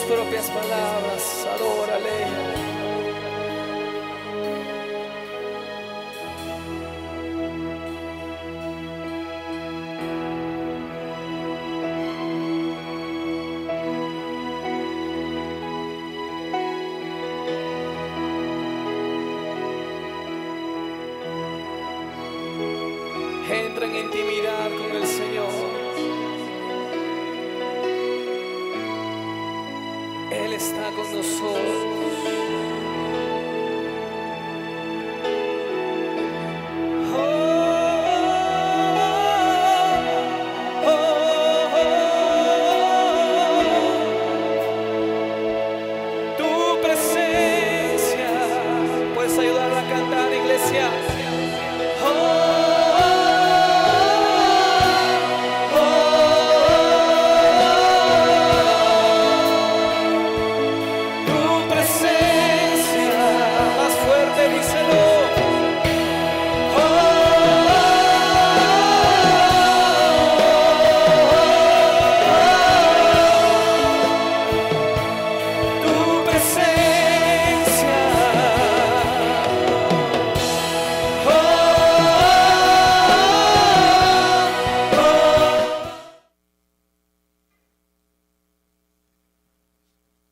propias palabras, adórale. Entra en intimidad con el Señor. Él está con nosotros. Tu presencia. Puedes ayudarla a cantar, iglesia.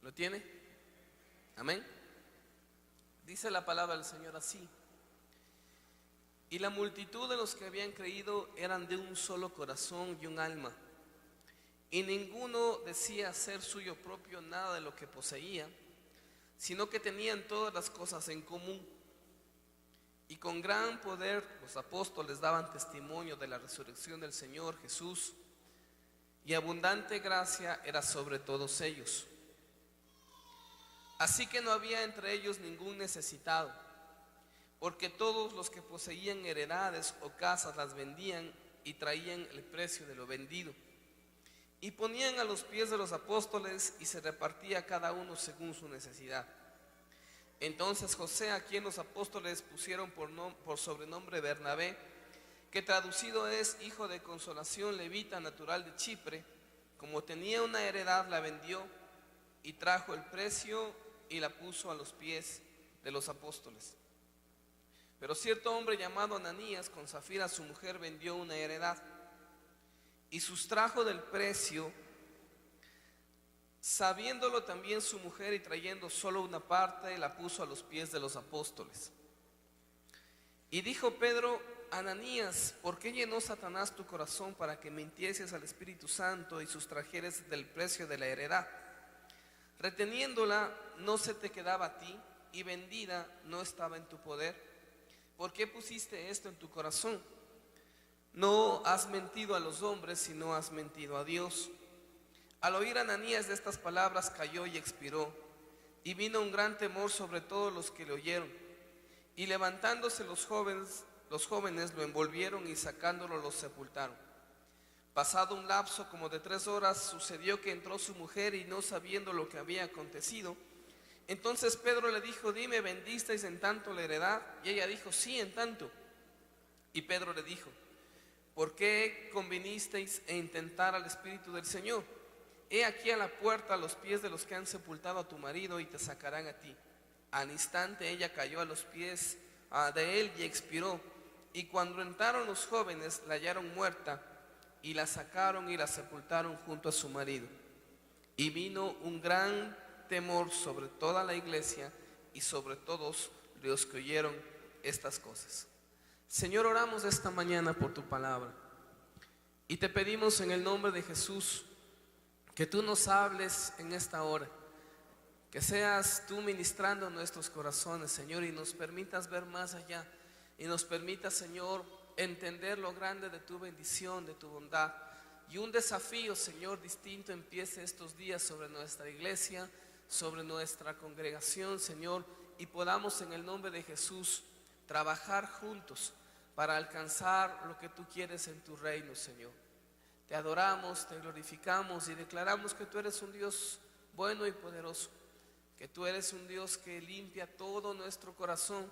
¿Lo tiene? Amén. Dice la palabra del Señor así: y la multitud de los que habían creído eran de un solo corazón y un alma, y ninguno decía ser suyo propio nada de lo que poseía, sino que tenían todas las cosas en común. Y con gran poder los apóstoles daban testimonio de la resurrección del Señor Jesús, y abundante gracia era sobre todos ellos. Así que no había entre ellos ningún necesitado, porque todos los que poseían heredades o casas las vendían y traían el precio de lo vendido, y ponían a los pies de los apóstoles, y se repartía cada uno según su necesidad. Entonces José, a quien los apóstoles pusieron por sobrenombre Bernabé, que traducido es hijo de consolación, levita, natural de Chipre, como tenía una heredad, la vendió y trajo el precio y la puso a los pies de los apóstoles. Pero cierto hombre llamado Ananías, con Zafira su mujer, vendió una heredad y sustrajo del precio, sabiéndolo también su mujer, y trayendo solo una parte, la puso a los pies de los apóstoles. Y dijo Pedro: Ananías, ¿por qué llenó Satanás tu corazón para que mintieses al Espíritu Santo y sustrajeres del precio de la heredad? Reteniéndola no se te quedaba a ti, y vendida no estaba en tu poder. ¿Por qué pusiste esto en tu corazón? No has mentido a los hombres, sino has mentido a Dios. Al oír Ananías de estas palabras, cayó y expiró, y vino un gran temor sobre todos los que le oyeron. Y levantándose los jóvenes lo envolvieron, y sacándolo lo sepultaron. Pasado un lapso como de 3 horas, sucedió que entró su mujer, y no sabiendo lo que había acontecido, entonces Pedro le dijo: dime, ¿vendisteis en tanto la heredad? Y ella dijo: sí, en tanto. Y Pedro le dijo: ¿por qué convinisteis en intentar al Espíritu del Señor? He aquí a la puerta a los pies de los que han sepultado a tu marido, y te sacarán a ti. Al instante ella cayó a los pies de él y expiró. Y cuando entraron los jóvenes, la hallaron muerta, y la sacaron y la sepultaron junto a su marido. Y vino un gran temor sobre toda la iglesia y sobre todos los que oyeron estas cosas. Señor, oramos esta mañana por tu palabra, y te pedimos en el nombre de Jesús que tú nos hables en esta hora, que seas tú ministrando nuestros corazones, Señor, y nos permitas ver más allá, y nos permitas, Señor, entender lo grande de tu bendición, de tu bondad. Y un desafío, Señor, distinto empiece estos días sobre nuestra iglesia, sobre nuestra congregación, Señor, y podamos en el nombre de Jesús trabajar juntos para alcanzar lo que tú quieres en tu reino, Señor. Te adoramos, te glorificamos y declaramos que tú eres un Dios bueno y poderoso, que tú eres un Dios que limpia todo nuestro corazón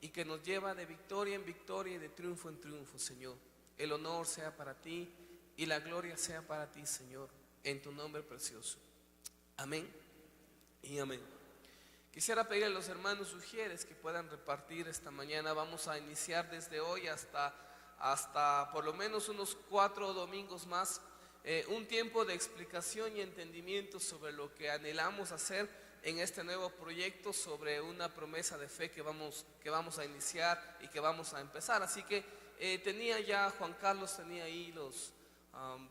y que nos lleva de victoria en victoria y de triunfo en triunfo, Señor. El honor sea para ti y la gloria sea para ti, Señor, en tu nombre precioso. Amén y amén. Quisiera pedir a los hermanos sugieres que puedan repartir esta mañana. Vamos a iniciar desde hoy hasta por lo menos unos 4 domingos más, un tiempo de explicación y entendimiento sobre lo que anhelamos hacer en este nuevo proyecto, sobre una promesa de fe que vamos a iniciar y que vamos a empezar. Así que Juan Carlos tenía ahí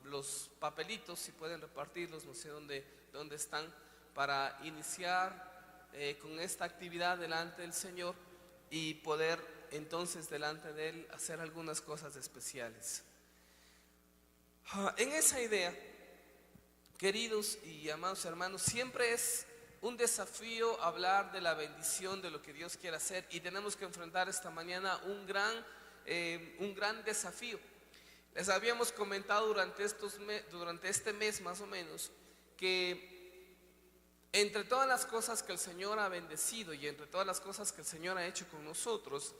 los papelitos, si pueden repartirlos, no sé dónde están, para iniciar con esta actividad delante del Señor y poder entonces delante de Él hacer algunas cosas especiales. En esa idea, queridos y amados hermanos, siempre es un desafío hablar de la bendición de lo que Dios quiere hacer, y tenemos que enfrentar esta mañana un gran desafío. Les habíamos comentado durante este mes más o menos que entre todas las cosas que el Señor ha bendecido y entre todas las cosas que el Señor ha hecho con nosotros,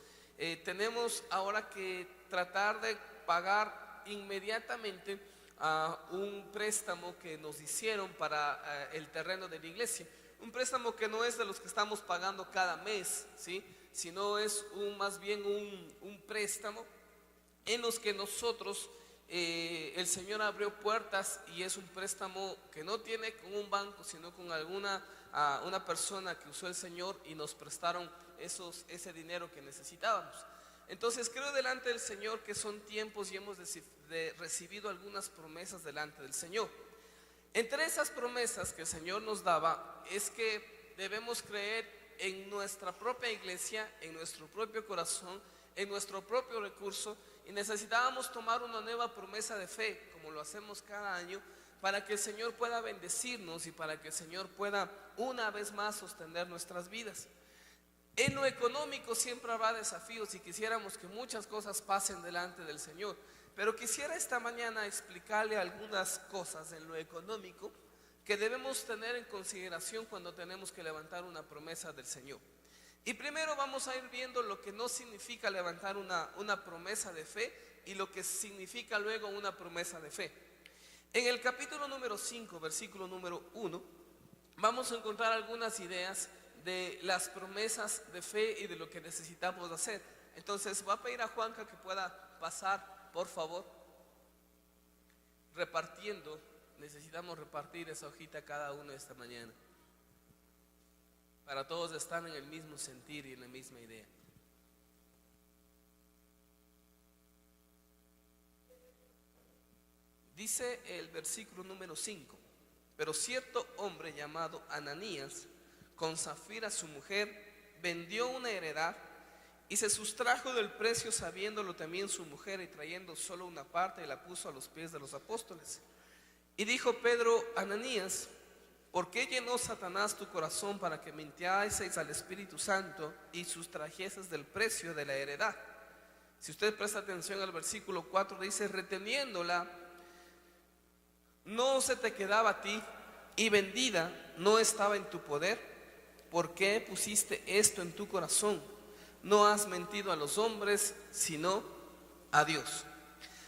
tenemos ahora que tratar de pagar inmediatamente un préstamo que nos hicieron para el terreno de la iglesia. Un préstamo que no es de los que estamos pagando cada mes, ¿sí? Sino es más bien un préstamo en los que nosotros, el Señor abrió puertas, y es un préstamo que no tiene con un banco, sino con una persona que usó el Señor y nos prestaron ese dinero que necesitábamos. Entonces creo delante del Señor que son tiempos y hemos recibido algunas promesas delante del Señor. Entre esas promesas que el Señor nos daba es que debemos creer en nuestra propia iglesia, en nuestro propio corazón, en nuestro propio recurso, y necesitábamos tomar una nueva promesa de fe, como lo hacemos cada año, para que el Señor pueda bendecirnos y para que el Señor pueda una vez más sostener nuestras vidas. En lo económico siempre habrá desafíos y quisiéramos que muchas cosas pasen delante del Señor, pero quisiera esta mañana explicarle algunas cosas en lo económico que debemos tener en consideración cuando tenemos que levantar una promesa del Señor. Y primero vamos a ir viendo lo que no significa levantar una promesa de fe y lo que significa luego una promesa de fe. En el capítulo número 5, versículo número 1, vamos a encontrar algunas ideas de las promesas de fe y de lo que necesitamos hacer. Entonces voy a pedir a Juanca que pueda pasar, por favor, repartiendo. Necesitamos repartir esa hojita cada uno esta mañana, para todos estar en el mismo sentir y en la misma idea. Dice el versículo número 5: pero cierto hombre llamado Ananías, con Zafira su mujer, vendió una heredad y se sustrajo del precio, sabiéndolo también su mujer, y trayendo solo una parte, la puso a los pies de los apóstoles. Y dijo Pedro: Ananías, ¿por qué llenó Satanás tu corazón para que mintiaseis al Espíritu Santo y sustrajeses del precio de la heredad? Si usted presta atención al versículo 4, dice: reteniéndola, no se te quedaba a ti, y vendida no estaba en tu poder. ¿Por qué pusiste esto en tu corazón? No has mentido a los hombres, sino a Dios.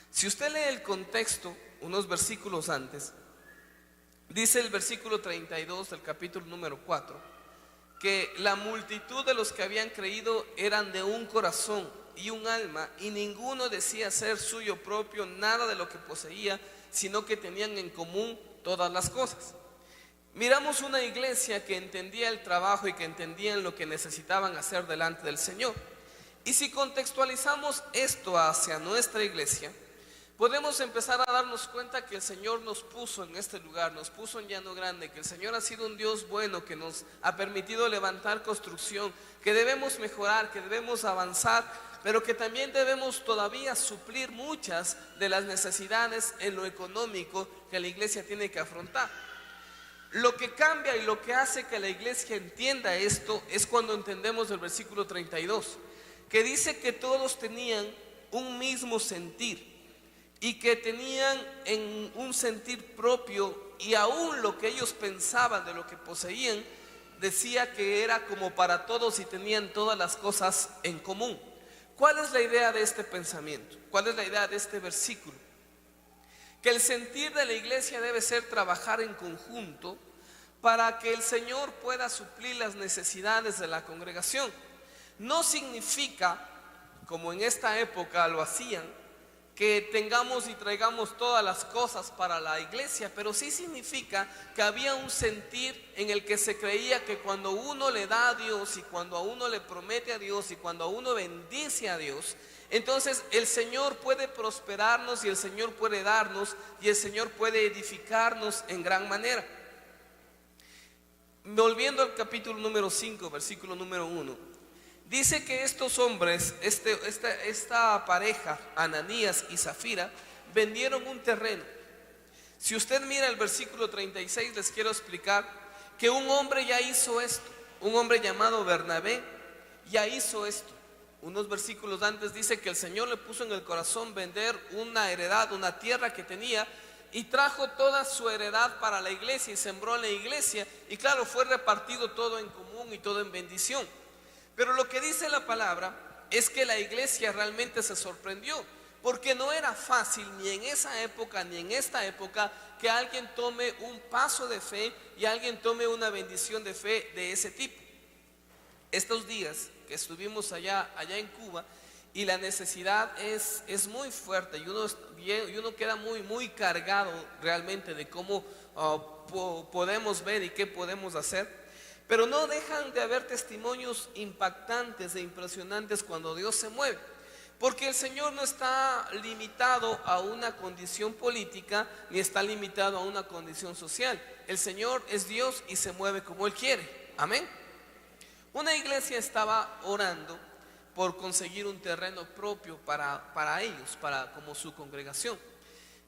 Si usted lee el contexto, unos versículos antes, dice el versículo 32 del capítulo número 4, que la multitud de los que habían creído eran de un corazón y un alma, y ninguno decía ser suyo propio nada de lo que poseía, sino que tenían en común todas las cosas. Miramos una iglesia que entendía el trabajo y que entendían lo que necesitaban hacer delante del Señor. Y si contextualizamos esto hacia nuestra iglesia, podemos empezar a darnos cuenta que el Señor nos puso en este lugar, nos puso en Llano Grande, que el Señor ha sido un Dios bueno, que nos ha permitido levantar construcción, que debemos mejorar, que debemos avanzar, pero que también debemos todavía suplir muchas de las necesidades en lo económico que la iglesia tiene que afrontar. Lo que cambia y lo que hace que la iglesia entienda esto es cuando entendemos el versículo 32, que dice que todos tenían un mismo sentir y que tenían en un sentir propio, y aún lo que ellos pensaban de lo que poseían decía que era como para todos y tenían todas las cosas en común. ¿Cuál es la idea de este pensamiento? ¿Cuál es la idea de este versículo? Que el sentir de la iglesia debe ser trabajar en conjunto para que el Señor pueda suplir las necesidades de la congregación. No significa, como en esta época lo hacían, que tengamos y traigamos todas las cosas para la iglesia, pero sí significa que había un sentir en el que se creía que cuando uno le da a Dios y cuando a uno le promete a Dios y cuando a uno bendice a Dios, entonces el Señor puede prosperarnos y el Señor puede darnos y el Señor puede edificarnos en gran manera. Volviendo al capítulo número 5, versículo número 1. Dice que estos hombres, esta pareja, Ananías y Zafira, vendieron un terreno. Si usted mira el versículo 36, les quiero explicar que un hombre ya hizo esto. Un hombre llamado Bernabé ya hizo esto. Unos versículos antes dice que el Señor le puso en el corazón vender una heredad, una tierra que tenía, y trajo toda su heredad para la iglesia y sembró en la iglesia. Y claro, fue repartido todo en común y todo en bendición. Pero lo que dice la palabra es que la iglesia realmente se sorprendió, porque no era fácil ni en esa época ni en esta época que alguien tome un paso de fe y alguien tome una bendición de fe de ese tipo. Estos días que estuvimos allá en Cuba, y la necesidad es muy fuerte y uno queda muy cargado realmente de cómo podemos ver y qué podemos hacer. Pero no dejan de haber testimonios impactantes e impresionantes cuando Dios se mueve, porque el Señor no está limitado a una condición política ni está limitado a una condición social. El Señor es Dios y se mueve como Él quiere. Amén. Una iglesia estaba orando por conseguir un terreno propio para ellos, como su congregación.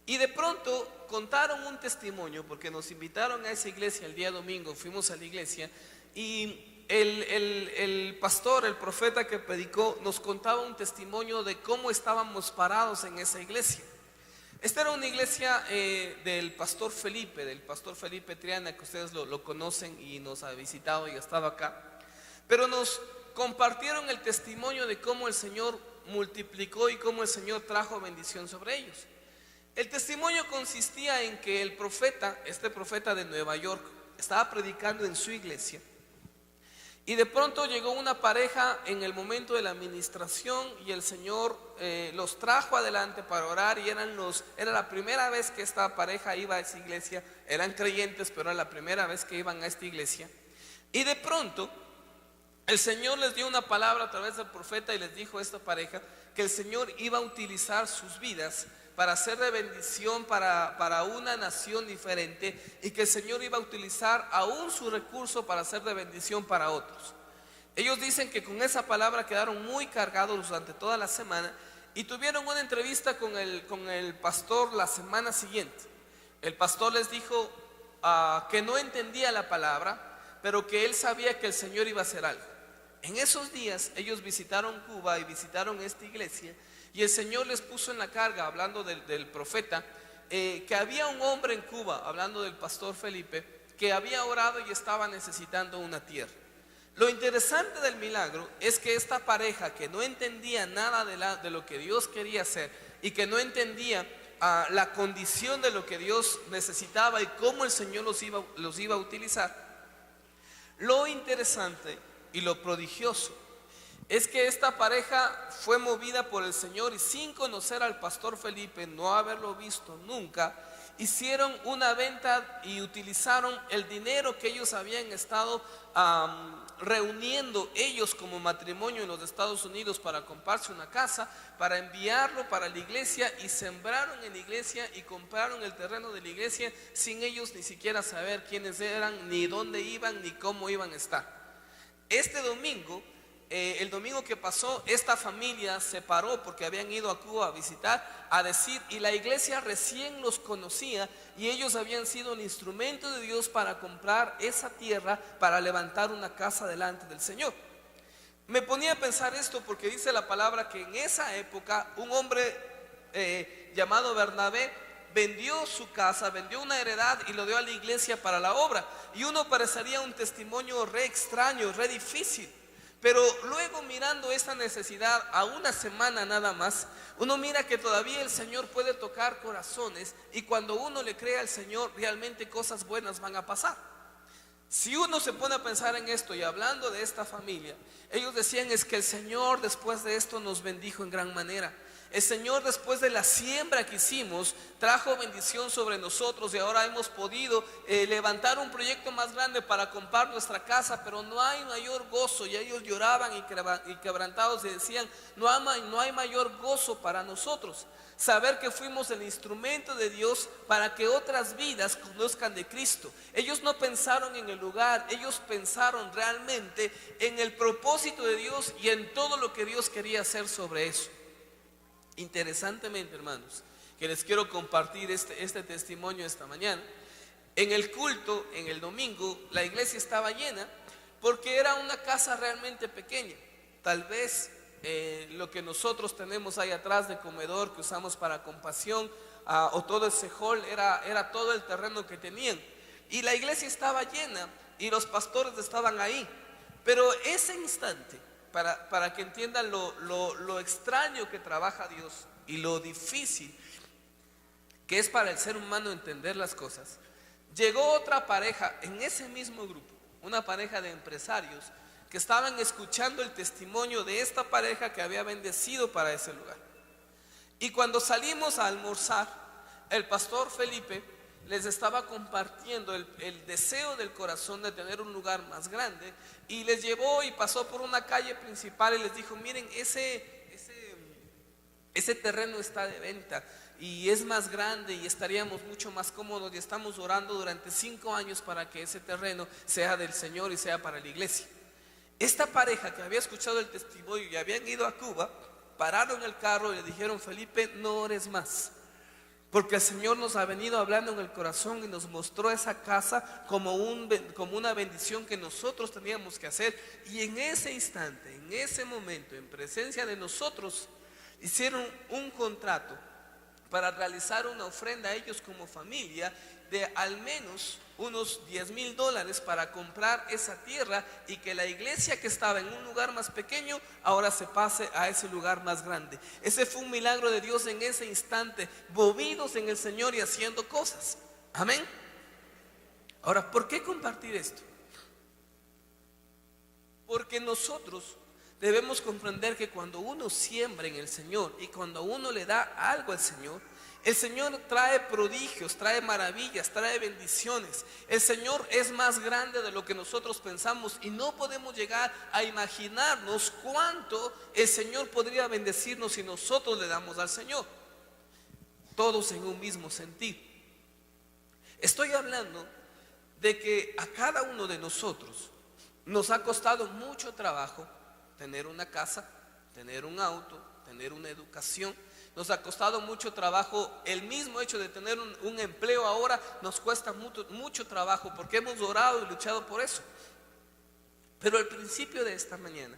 Y de pronto contaron un testimonio, porque nos invitaron a esa iglesia el día domingo, fuimos a la iglesia, y el pastor, el profeta que predicó, nos contaba un testimonio de cómo estábamos parados en esa iglesia. Esta era una iglesia del pastor Felipe Triana, que ustedes lo conocen y nos ha visitado y ha estado acá. Pero nos compartieron el testimonio de cómo el Señor multiplicó y cómo el Señor trajo bendición sobre ellos. El testimonio consistía en que el profeta, este profeta de Nueva York, estaba predicando en su iglesia, y de pronto llegó una pareja en el momento de la administración y el Señor los trajo adelante para orar, y era la primera vez que esta pareja iba a esa iglesia. Eran creyentes, pero era la primera vez que iban a esta iglesia. Y de pronto el Señor les dio una palabra a través del profeta y les dijo a esta pareja que el Señor iba a utilizar sus vidas para hacer de bendición para una nación diferente, y que el Señor iba a utilizar aún su recurso para hacer de bendición para otros. Ellos dicen que con esa palabra quedaron muy cargados durante toda la semana, y tuvieron una entrevista con el pastor la semana siguiente. El pastor les dijo que no entendía la palabra, pero que él sabía que el Señor iba a hacer algo. En esos días ellos visitaron Cuba y visitaron esta iglesia, y el Señor les puso en la carga, hablando del profeta, que había un hombre en Cuba, hablando del pastor Felipe, que había orado y estaba necesitando una tierra. Lo interesante del milagro es que esta pareja, que no entendía nada de lo que Dios quería hacer y que no entendía la condición de lo que Dios necesitaba y cómo el Señor los iba a utilizar, lo interesante y lo prodigioso es que esta pareja fue movida por el Señor, y sin conocer al pastor Felipe, no haberlo visto nunca, hicieron una venta y utilizaron el dinero que ellos habían estado reuniendo ellos como matrimonio en los Estados Unidos para comprarse una casa, para enviarlo para la iglesia, y sembraron en la iglesia y compraron el terreno de la iglesia sin ellos ni siquiera saber quiénes eran, ni dónde iban, ni cómo iban a estar. Este domingo, el domingo que pasó, esta familia se paró porque habían ido a Cuba a visitar, a decir, y la iglesia recién los conocía, y ellos habían sido un instrumento de Dios para comprar esa tierra para levantar una casa delante del Señor. Me ponía a pensar esto porque dice la palabra que en esa época un hombre llamado Bernabé vendió su casa, vendió una heredad y lo dio a la iglesia para la obra. Y uno parecería un testimonio re extraño, re difícil. Pero luego, mirando esta necesidad a una semana nada más, uno mira que todavía el Señor puede tocar corazones, y cuando uno le cree al Señor, realmente cosas buenas van a pasar. Si uno se pone a pensar en esto y hablando de esta familia, ellos decían es que el Señor después de esto nos bendijo en gran manera. El Señor después de la siembra que hicimos trajo bendición sobre nosotros y ahora hemos podido levantar un proyecto más grande para comprar nuestra casa, pero no hay mayor gozo. Y ellos lloraban y quebrantados y decían, no hay mayor gozo para nosotros saber que fuimos el instrumento de Dios para que otras vidas conozcan de Cristo. Ellos no pensaron en el lugar, ellos pensaron realmente en el propósito de Dios y en todo lo que Dios quería hacer sobre eso. Interesantemente, hermanos, que les quiero compartir este testimonio esta mañana. En el culto, en el domingo, la iglesia estaba llena porque era una casa realmente pequeña. Tal vez lo que nosotros tenemos ahí atrás de comedor que usamos para compasión, o todo ese hall, era todo el terreno que tenían. Y la iglesia estaba llena y los pastores estaban ahí. Pero ese instante, para que entiendan lo extraño que trabaja Dios y lo difícil que es para el ser humano entender las cosas, llegó otra pareja en ese mismo grupo, una pareja de empresarios que estaban escuchando el testimonio de esta pareja que había bendecido para ese lugar. Y cuando salimos a almorzar, el pastor Felipe les estaba compartiendo el deseo del corazón de tener un lugar más grande, y les llevó y pasó por una calle principal y les dijo, miren, ese terreno está de venta y es más grande y estaríamos mucho más cómodos, y estamos orando durante 5 años para que ese terreno sea del Señor y sea para la iglesia. Esta pareja que había escuchado el testimonio y habían ido a Cuba, pararon el carro y le dijeron, Felipe, no ores más, porque el Señor nos ha venido hablando en el corazón y nos mostró esa casa como una bendición que nosotros teníamos que hacer. Y en ese instante, en ese momento, en presencia de nosotros, hicieron un contrato para realizar una ofrenda a ellos como familia de al menos unos $10,000 para comprar esa tierra, y que la iglesia que estaba en un lugar más pequeño ahora se pase a ese lugar más grande. Ese fue un milagro de Dios en ese instante, movidos en el Señor y haciendo cosas. Amén. Ahora, ¿por qué compartir esto? Porque nosotros debemos comprender que cuando uno siembra en el Señor y cuando uno le da algo al Señor, el Señor trae prodigios, trae maravillas, trae bendiciones. El Señor es más grande de lo que nosotros pensamos y no podemos llegar a imaginarnos cuánto el Señor podría bendecirnos si nosotros le damos al Señor. Todos en un mismo sentido. Estoy hablando de que a cada uno de nosotros nos ha costado mucho trabajo tener una casa, tener un auto, tener una educación. Nos ha costado mucho trabajo el mismo hecho de tener un empleo. Ahora nos cuesta mucho trabajo porque hemos orado y luchado por eso. Pero el principio de esta mañana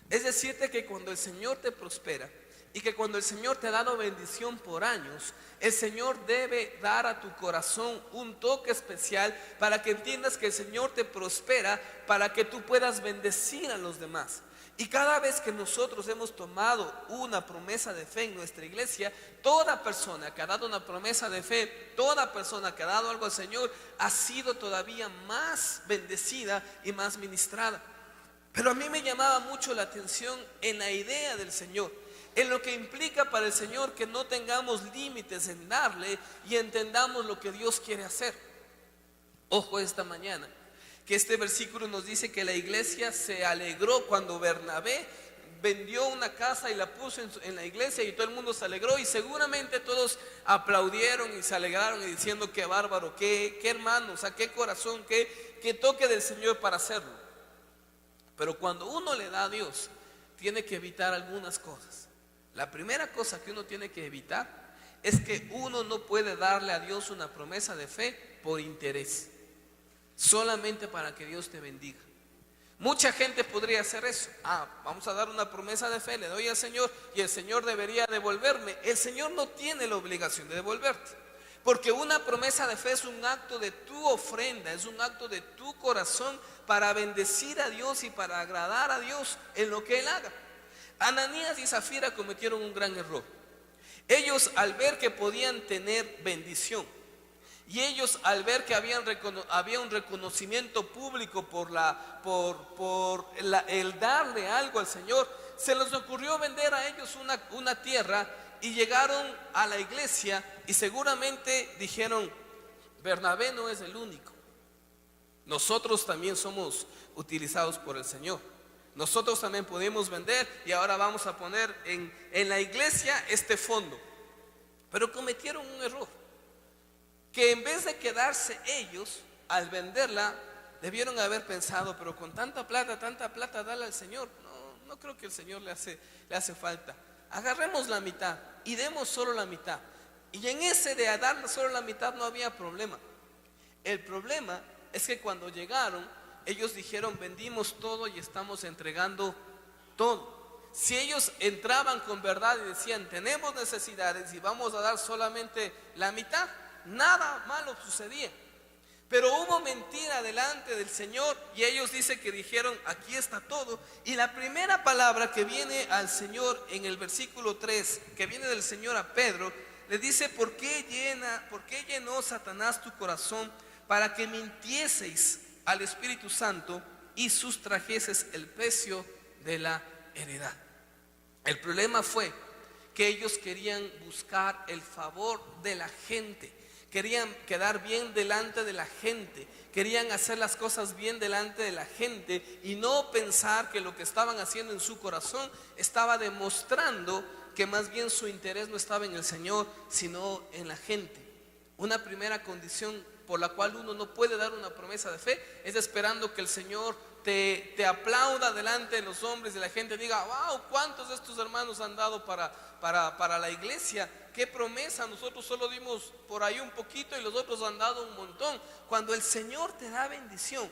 es decirte que cuando el Señor te prospera y que cuando el Señor te ha dado bendición por años, el Señor debe dar a tu corazón un toque especial para que entiendas que el Señor te prospera para que tú puedas bendecir a los demás. Y cada vez que nosotros hemos tomado una promesa de fe en nuestra iglesia, toda persona que ha dado una promesa de fe, toda persona que ha dado algo al Señor, ha sido todavía más bendecida y más ministrada. Pero a mí me llamaba mucho la atención en la idea del Señor, en lo que implica para el Señor que no tengamos límites en darle y entendamos lo que Dios quiere hacer. Ojo esta mañana, que este versículo nos dice que la iglesia se alegró cuando Bernabé vendió una casa y la puso en la iglesia, y todo el mundo se alegró, y seguramente todos aplaudieron y se alegraron y diciendo qué bárbaro, qué hermano, o sea, qué corazón, qué toque del Señor para hacerlo. Pero cuando uno le da a Dios, tiene que evitar algunas cosas. La primera cosa que uno tiene que evitar es que uno no puede darle a Dios una promesa de fe por interés, solamente para que Dios te bendiga. Mucha gente podría hacer eso. Vamos a dar una promesa de fe, le doy al Señor y el Señor debería devolverme. El Señor no tiene la obligación de devolverte, porque una promesa de fe es un acto de tu ofrenda, es un acto de tu corazón para bendecir a Dios y para agradar a Dios en lo que Él haga. Ananías y Zafira cometieron un gran error. Ellos, al ver que podían tener bendición Y ellos, al ver que había un reconocimiento público el darle algo al Señor, se les ocurrió vender a ellos una tierra, y llegaron a la iglesia y seguramente dijeron: Bernabé no es el único, nosotros también somos utilizados por el Señor, nosotros también podemos vender, y ahora vamos a poner en la iglesia este fondo. Pero cometieron un error, que en vez de quedarse ellos al venderla, debieron haber pensado: pero con tanta plata, dale al Señor. No creo que el Señor le hace falta. Agarremos la mitad y demos solo la mitad. Y en ese de dar solo la mitad no había problema. El problema es que cuando llegaron, ellos dijeron: vendimos todo y estamos entregando todo. Si ellos entraban con verdad y decían: tenemos necesidades y vamos a dar solamente la mitad, nada malo sucedía. Pero hubo mentira delante del Señor, y ellos dicen que dijeron: aquí está todo. Y la primera palabra que viene al Señor en el versículo 3, que viene del Señor a Pedro, le dice: ¿por qué llenó Satanás tu corazón para que mintieseis al Espíritu Santo y sustrajeses el precio de la heredad? El problema fue que ellos querían buscar el favor de la gente, querían quedar bien delante de la gente, querían hacer las cosas bien delante de la gente, y no pensar que lo que estaban haciendo en su corazón estaba demostrando que más bien su interés no estaba en el Señor, sino en la gente. Una primera condición por la cual uno no puede dar una promesa de fe es esperando que el Señor te aplauda delante de los hombres y la gente diga: wow, ¿cuántos de estos hermanos han dado para la iglesia? ¿Qué promesa? Nosotros solo dimos por ahí un poquito y los otros han dado un montón. Cuando el Señor te da bendición,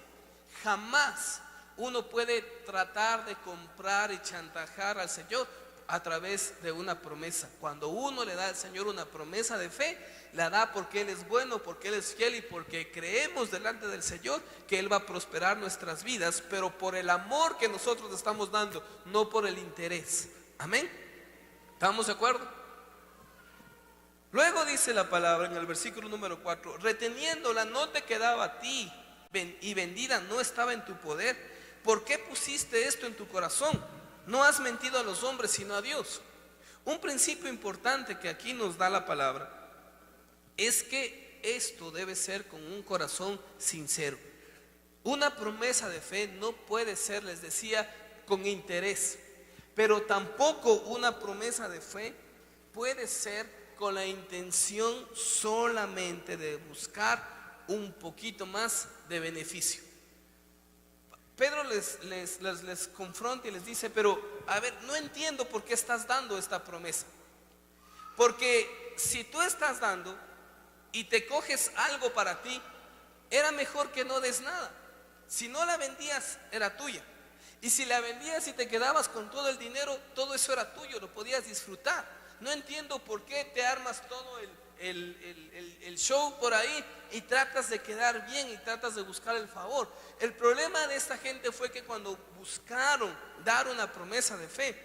jamás uno puede tratar de comprar y chantajear al Señor a través de una promesa. Cuando uno le da al Señor una promesa de fe, la da porque Él es bueno, porque Él es fiel y porque creemos delante del Señor que Él va a prosperar nuestras vidas, pero por el amor que nosotros le estamos dando, no por el interés. Amén. ¿Estamos de acuerdo? Luego dice la palabra en el versículo número 4: reteniéndola no te quedaba a ti, y vendida no estaba en tu poder. ¿Por qué pusiste esto en tu corazón? No has mentido a los hombres sino a Dios. Un principio importante que aquí nos da la palabra es que esto debe ser con un corazón sincero. Una promesa de fe no puede ser, les decía, con interés, pero tampoco una promesa de fe puede ser con la intención solamente de buscar un poquito más de beneficio. Pedro les confronta y les dice: pero a ver, no entiendo por qué estás dando esta promesa. Porque si tú estás dando y te coges algo para ti, era mejor que no des nada. Si no la vendías, era tuya. Y si la vendías y te quedabas con todo el dinero, todo eso era tuyo, lo podías disfrutar. No entiendo por qué te armas todo el show por ahí y tratas de quedar bien y tratas de buscar el favor. El problema de esta gente fue que cuando buscaron dar una promesa de fe,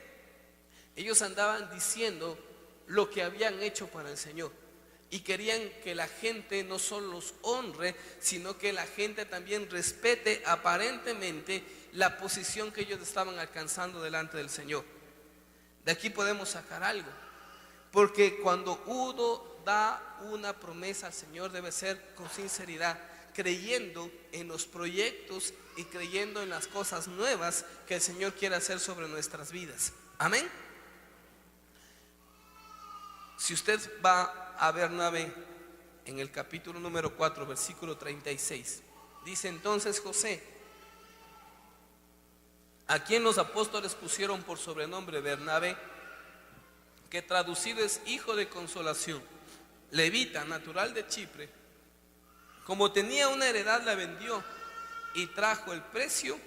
ellos andaban diciendo lo que habían hecho para el Señor, y querían que la gente no solo los honre, sino que la gente también respete aparentemente la posición que ellos estaban alcanzando delante del Señor. De aquí podemos sacar algo, porque cuando uno da una promesa al Señor debe ser con sinceridad, creyendo en los proyectos y creyendo en las cosas nuevas que el Señor quiere hacer sobre nuestras vidas. Amén. Si usted va a Bernabé en el capítulo número 4, versículo 36, dice: entonces José, a quien los apóstoles pusieron por sobrenombre Bernabé, que traducido es hijo de consolación, levita, natural de Chipre, como tenía una heredad, la vendió y trajo el precio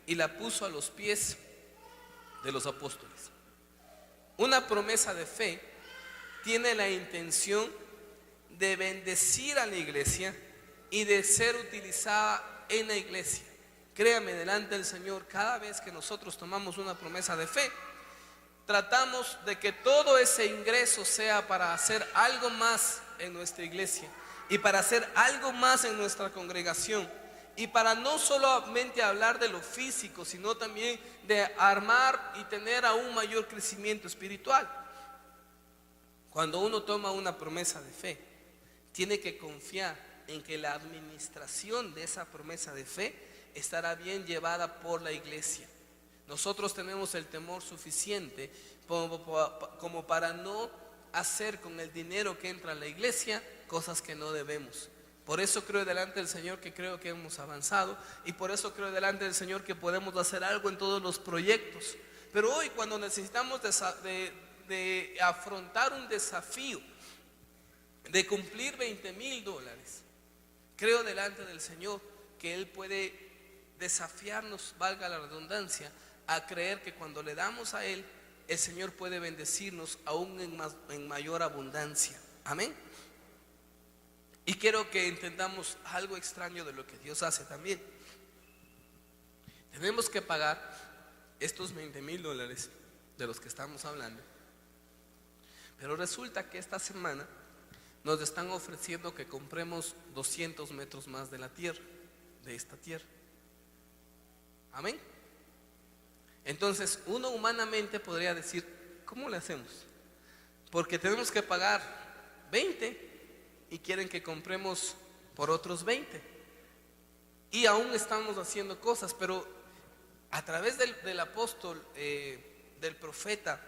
y la puso a los pies de los apóstoles. Una promesa de fe tiene la intención de bendecir a la iglesia y de ser utilizada en la iglesia. Créame, delante del Señor, cada vez que nosotros tomamos una promesa de fe, tratamos de que todo ese ingreso sea para hacer algo más en nuestra iglesia, y para hacer algo más en nuestra congregación. Y para no solamente hablar de lo físico, sino también de armar y tener aún mayor crecimiento espiritual. Cuando uno toma una promesa de fe, tiene que confiar en que la administración de esa promesa de fe estará bien llevada por la iglesia. Nosotros tenemos el temor suficiente como para no hacer con el dinero que entra a la iglesia cosas que no debemos. Por eso creo delante del Señor que creo que hemos avanzado, y por eso creo delante del Señor que podemos hacer algo en todos los proyectos. Pero hoy, cuando necesitamos de afrontar un desafío de cumplir $20,000, creo delante del Señor que Él puede desafiarnos, valga la redundancia, a creer que cuando le damos a Él, el Señor puede bendecirnos aún en mayor abundancia. Amén. Y quiero que entendamos algo extraño de lo que Dios hace también. Tenemos que pagar estos $20,000 de los que estamos hablando. Pero resulta que esta semana nos están ofreciendo que compremos 200 metros más de la tierra, de esta tierra. Amén. Entonces uno humanamente podría decir, ¿cómo le hacemos? Porque tenemos que pagar 20 y quieren que compremos por otros 20. Y aún estamos haciendo cosas, pero a través del apóstol, del profeta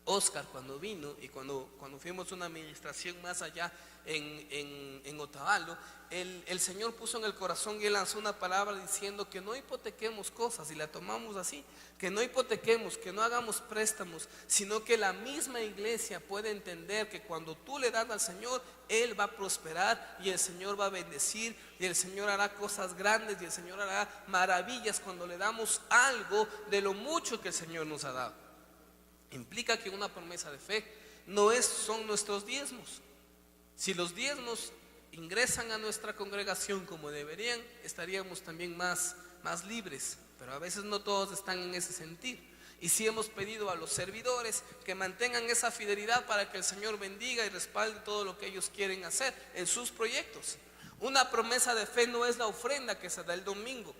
Oscar, cuando vino y cuando fuimos a una administración más allá en Otavalo, el Señor puso en el corazón y Él lanzó una palabra diciendo que no hipotequemos cosas, y la tomamos así, que no hipotequemos, que no hagamos préstamos, sino que la misma iglesia puede entender que cuando tú le das al Señor, Él va a prosperar y el Señor va a bendecir y el Señor hará cosas grandes y el Señor hará maravillas cuando le damos algo de lo mucho que el Señor nos ha dado. Implica que una promesa de fe son nuestros diezmos. Si los diezmos ingresan a nuestra congregación como deberían, estaríamos también más libres, pero a veces no todos están en ese sentido. Y sí hemos pedido a los servidores que mantengan esa fidelidad para que el Señor bendiga y respalde todo lo que ellos quieren hacer en sus proyectos. Una promesa de fe no es la ofrenda que se da el domingo.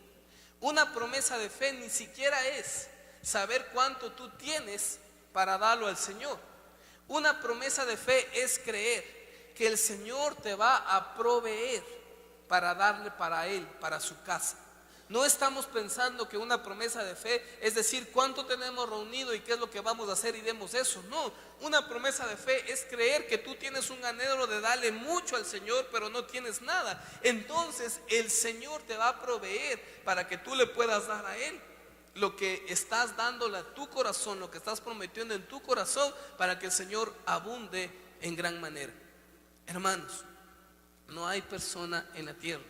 Una promesa de fe ni siquiera es saber cuánto tú tienes para darlo al Señor. Una promesa de fe es creer que el Señor te va a proveer para darle para Él, para su casa. No estamos pensando que una promesa de fe es decir cuánto tenemos reunido y qué es lo que vamos a hacer y demos eso. No, una promesa de fe es creer que tú tienes un anhelo de darle mucho al Señor, pero no tienes nada. Entonces el Señor te va a proveer para que tú le puedas dar a Él lo que estás dándole a tu corazón, lo que estás prometiendo en tu corazón, para que el Señor abunde en gran manera. Hermanos, no hay persona en la tierra,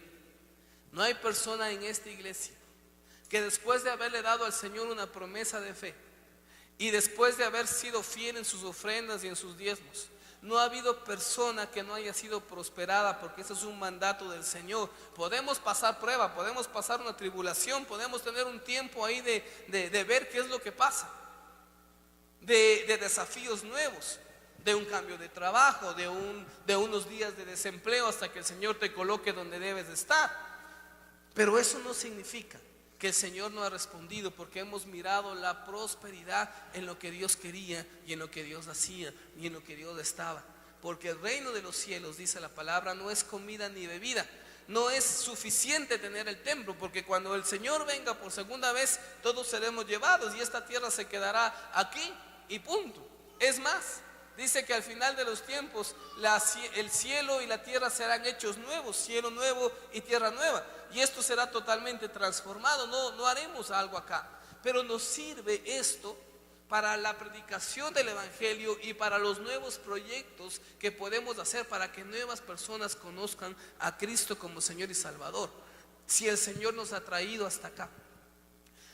no hay persona en esta iglesia que después de haberle dado al Señor una promesa de fe y después de haber sido fiel en sus ofrendas y en sus diezmos, no ha habido persona que no haya sido prosperada, porque ese es un mandato del Señor. Podemos pasar prueba, podemos pasar una tribulación, podemos tener un tiempo ahí de ver qué es lo que pasa, de desafíos nuevos, de un cambio de trabajo, de unos días de desempleo hasta que el Señor te coloque donde debes de estar. Pero eso no significa que el Señor no ha respondido, porque hemos mirado la prosperidad en lo que Dios quería y en lo que Dios hacía y en lo que Dios estaba. Porque el reino de los cielos, dice la palabra, no es comida ni bebida. No es suficiente tener el templo, porque cuando el Señor venga por segunda vez, todos seremos llevados y esta tierra se quedará aquí y punto. Es más, dice que al final de los tiempos el cielo y la tierra serán hechos nuevos, cielo nuevo y tierra nueva, y esto será totalmente transformado. No haremos algo acá, pero nos sirve esto para la predicación del evangelio y para los nuevos proyectos que podemos hacer para que nuevas personas conozcan a Cristo como Señor y Salvador. Si el Señor nos ha traído hasta acá,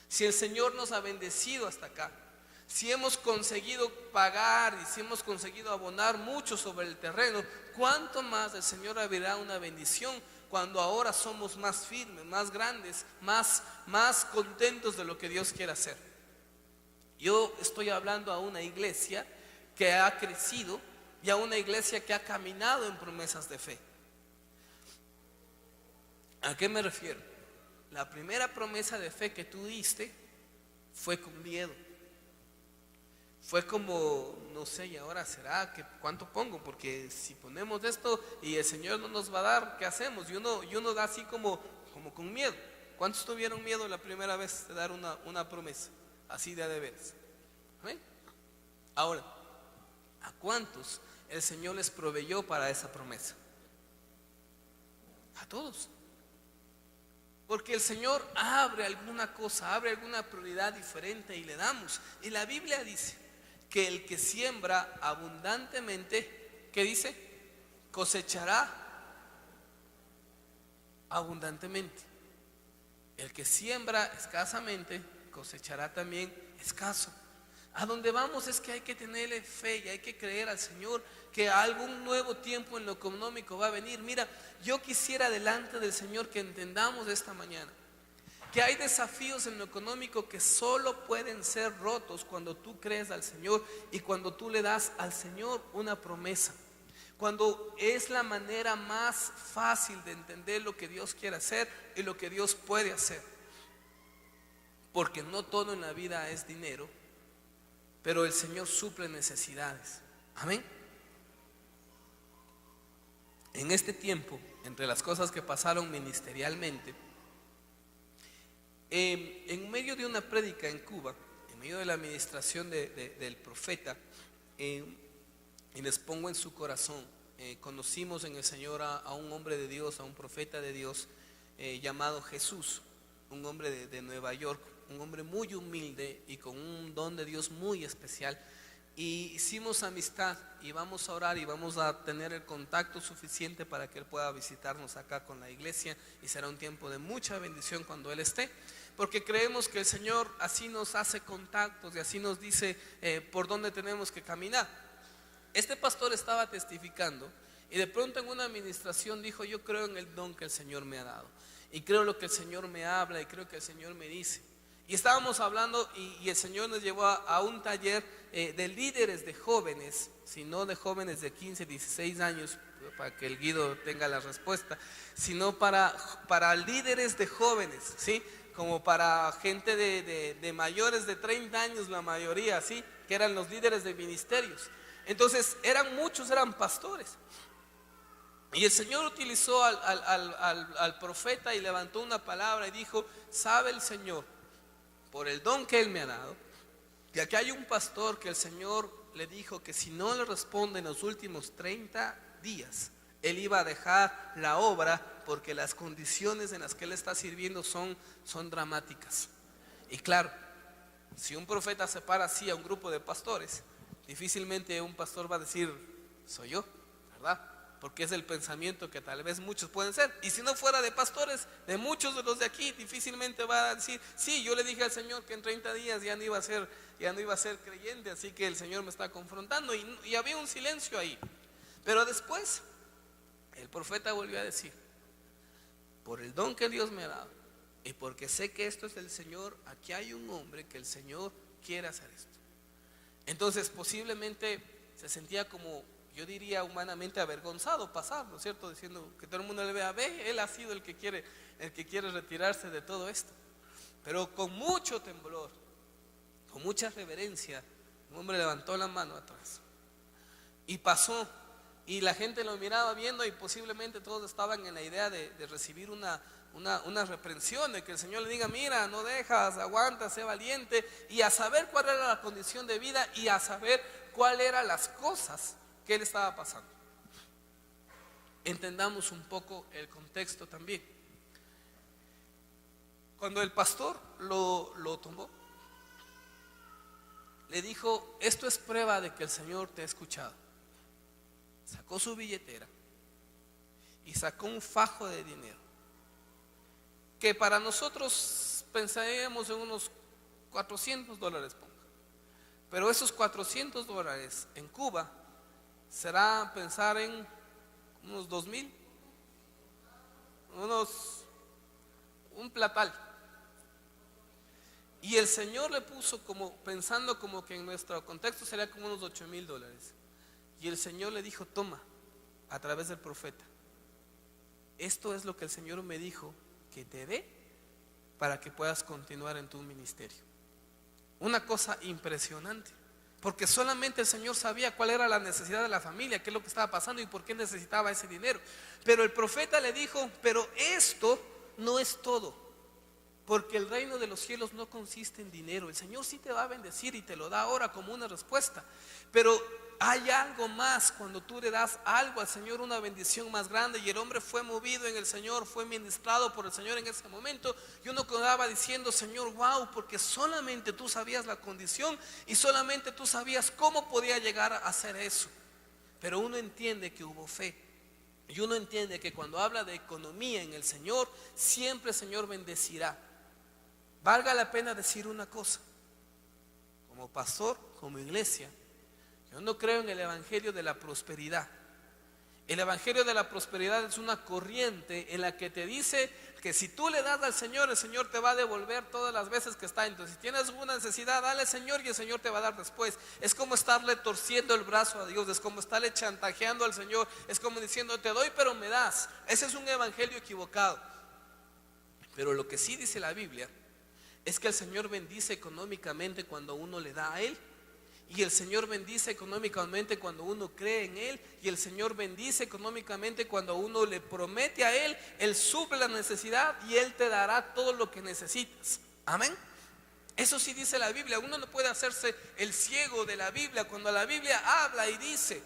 si el Señor nos ha bendecido hasta acá, si hemos conseguido pagar y si hemos conseguido abonar mucho sobre el terreno, ¿cuánto más el Señor abrirá una bendición cuando ahora somos más firmes, más grandes, más contentos de lo que Dios quiere hacer? Yo estoy hablando a una iglesia que ha crecido y a una iglesia que ha caminado en promesas de fe. ¿A qué me refiero? La primera promesa de fe que tú diste fue con miedo. Fue como, no sé, y ahora será que cuánto pongo, porque si ponemos esto y el Señor no nos va a dar, ¿qué hacemos? Y uno da así como con miedo. ¿Cuántos tuvieron miedo la primera vez de dar una promesa? Así de veras. ¿Ven? Ahora, ¿a cuántos el Señor les proveyó para esa promesa? A todos. Porque el Señor abre alguna cosa, abre alguna prioridad diferente y le damos. Y la Biblia dice que el que siembra abundantemente, ¿qué dice? Cosechará abundantemente. El que siembra escasamente, cosechará también escaso. A donde vamos es que hay que tenerle fe y hay que creer al Señor que algún nuevo tiempo en lo económico va a venir. Mira, yo quisiera delante del Señor que entendamos esta mañana que hay desafíos en lo económico que solo pueden ser rotos cuando tú crees al Señor y cuando tú le das al Señor una promesa. Cuando es la manera más fácil de entender lo que Dios quiere hacer y lo que Dios puede hacer. Porque no todo en la vida es dinero, pero el Señor suple necesidades. Amén. En este tiempo, entre las cosas que pasaron ministerialmente, en medio de una prédica en Cuba, en medio de la administración del profeta, y les pongo en su corazón, conocimos en el Señor a un hombre de Dios, a un profeta de Dios llamado Jesús, un hombre de Nueva York, un hombre muy humilde y con un don de Dios muy especial. Y hicimos amistad y vamos a orar y vamos a tener el contacto suficiente para que Él pueda visitarnos acá con la iglesia, y será un tiempo de mucha bendición cuando Él esté, porque creemos que el Señor así nos hace contactos y así nos dice por dónde tenemos que caminar. Este pastor estaba testificando y de pronto en una administración dijo: yo creo en el don que el Señor me ha dado y creo lo que el Señor me habla y creo que el Señor me dice. Y estábamos hablando y el Señor nos llevó a un taller de líderes de jóvenes, sino de jóvenes de 15, 16 años, para que el Guido tenga la respuesta, sino para líderes de jóvenes, ¿sí? Como para gente de mayores de 30 años, la mayoría, ¿sí? Que eran los líderes de ministerios. Entonces muchos eran pastores. Y el Señor utilizó al profeta y levantó una palabra y dijo: sabe el Señor, por el don que Él me ha dado, que aquí hay un pastor que el Señor le dijo que si no le responde en los últimos 30 días, Él iba a dejar la obra, porque las condiciones en las que Él está sirviendo son dramáticas. Y claro, si un profeta se para así a un grupo de pastores, difícilmente un pastor va a decir: soy yo, ¿verdad? Porque es el pensamiento que tal vez muchos pueden ser. Y si no fuera de pastores, de muchos de los de aquí, difícilmente va a decir: sí, yo le dije al Señor que en 30 días ya no iba a ser creyente, así que el Señor me está confrontando. Y había un silencio ahí. Pero después el profeta volvió a decir: por el don que Dios me ha dado y porque sé que esto es del Señor, aquí hay un hombre que el Señor quiere hacer esto. Entonces posiblemente se sentía como, yo diría humanamente, avergonzado pasar, ¿no es cierto? Diciendo que todo el mundo le vea: ve, él ha sido el que quiere retirarse de todo esto. Pero con mucho temblor, con mucha reverencia, un hombre levantó la mano atrás y pasó, y la gente lo miraba viendo, y posiblemente todos estaban en la idea de recibir una reprensión, de que el Señor le diga: mira, no dejas, aguanta, sé valiente, y a saber cuál era la condición de vida y a saber cuáles eran las cosas que él estaba pasando. Entendamos un poco el contexto también. Cuando el pastor lo tomó, le dijo: esto es prueba de que el Señor te ha escuchado. Sacó su billetera y sacó un fajo de dinero, que para nosotros pensaríamos en unos $400, ponga. Pero esos $400 en Cuba será pensar en unos 2,000, un platal. Y el Señor le puso como, pensando como que en nuestro contexto sería como unos $8,000. Y el Señor le dijo: toma, a través del profeta, esto es lo que el Señor me dijo que te dé para que puedas continuar en tu ministerio. Una cosa impresionante, porque solamente el Señor sabía cuál era la necesidad de la familia, qué es lo que estaba pasando y por qué necesitaba ese dinero. Pero el profeta le dijo, pero esto no es todo, porque el reino de los cielos no consiste en dinero. El Señor sí te va a bendecir y te lo da ahora como una respuesta, pero hay algo más cuando tú le das algo al Señor, una bendición más grande. Y el hombre fue movido en el Señor, fue ministrado por el Señor en ese momento. Y uno quedaba diciendo, Señor, wow, porque solamente tú sabías la condición y solamente tú sabías cómo podía llegar a hacer eso. Pero uno entiende que hubo fe. Y uno entiende que cuando habla de economía en el Señor, siempre el Señor bendecirá. Valga la pena decir una cosa, como pastor, como iglesia, yo no creo en el evangelio de la prosperidad. El evangelio de la prosperidad es una corriente en la que te dice que si tú le das al Señor, el Señor te va a devolver todas las veces que está. Entonces, si tienes alguna necesidad, dale al Señor y el Señor te va a dar después. Es como estarle torciendo el brazo a Dios, es como estarle chantajeando al Señor, es como diciendo, te doy pero me das. Ese es un evangelio equivocado. Pero lo que sí dice la Biblia es que el Señor bendice económicamente cuando uno le da a Él. Y el Señor bendice económicamente cuando uno cree en Él. Y el Señor bendice económicamente cuando uno le promete a Él. Él suple la necesidad y Él te dará todo lo que necesitas. Amén. Eso sí dice la Biblia. Uno no puede hacerse el ciego de la Biblia. Cuando la Biblia habla y dice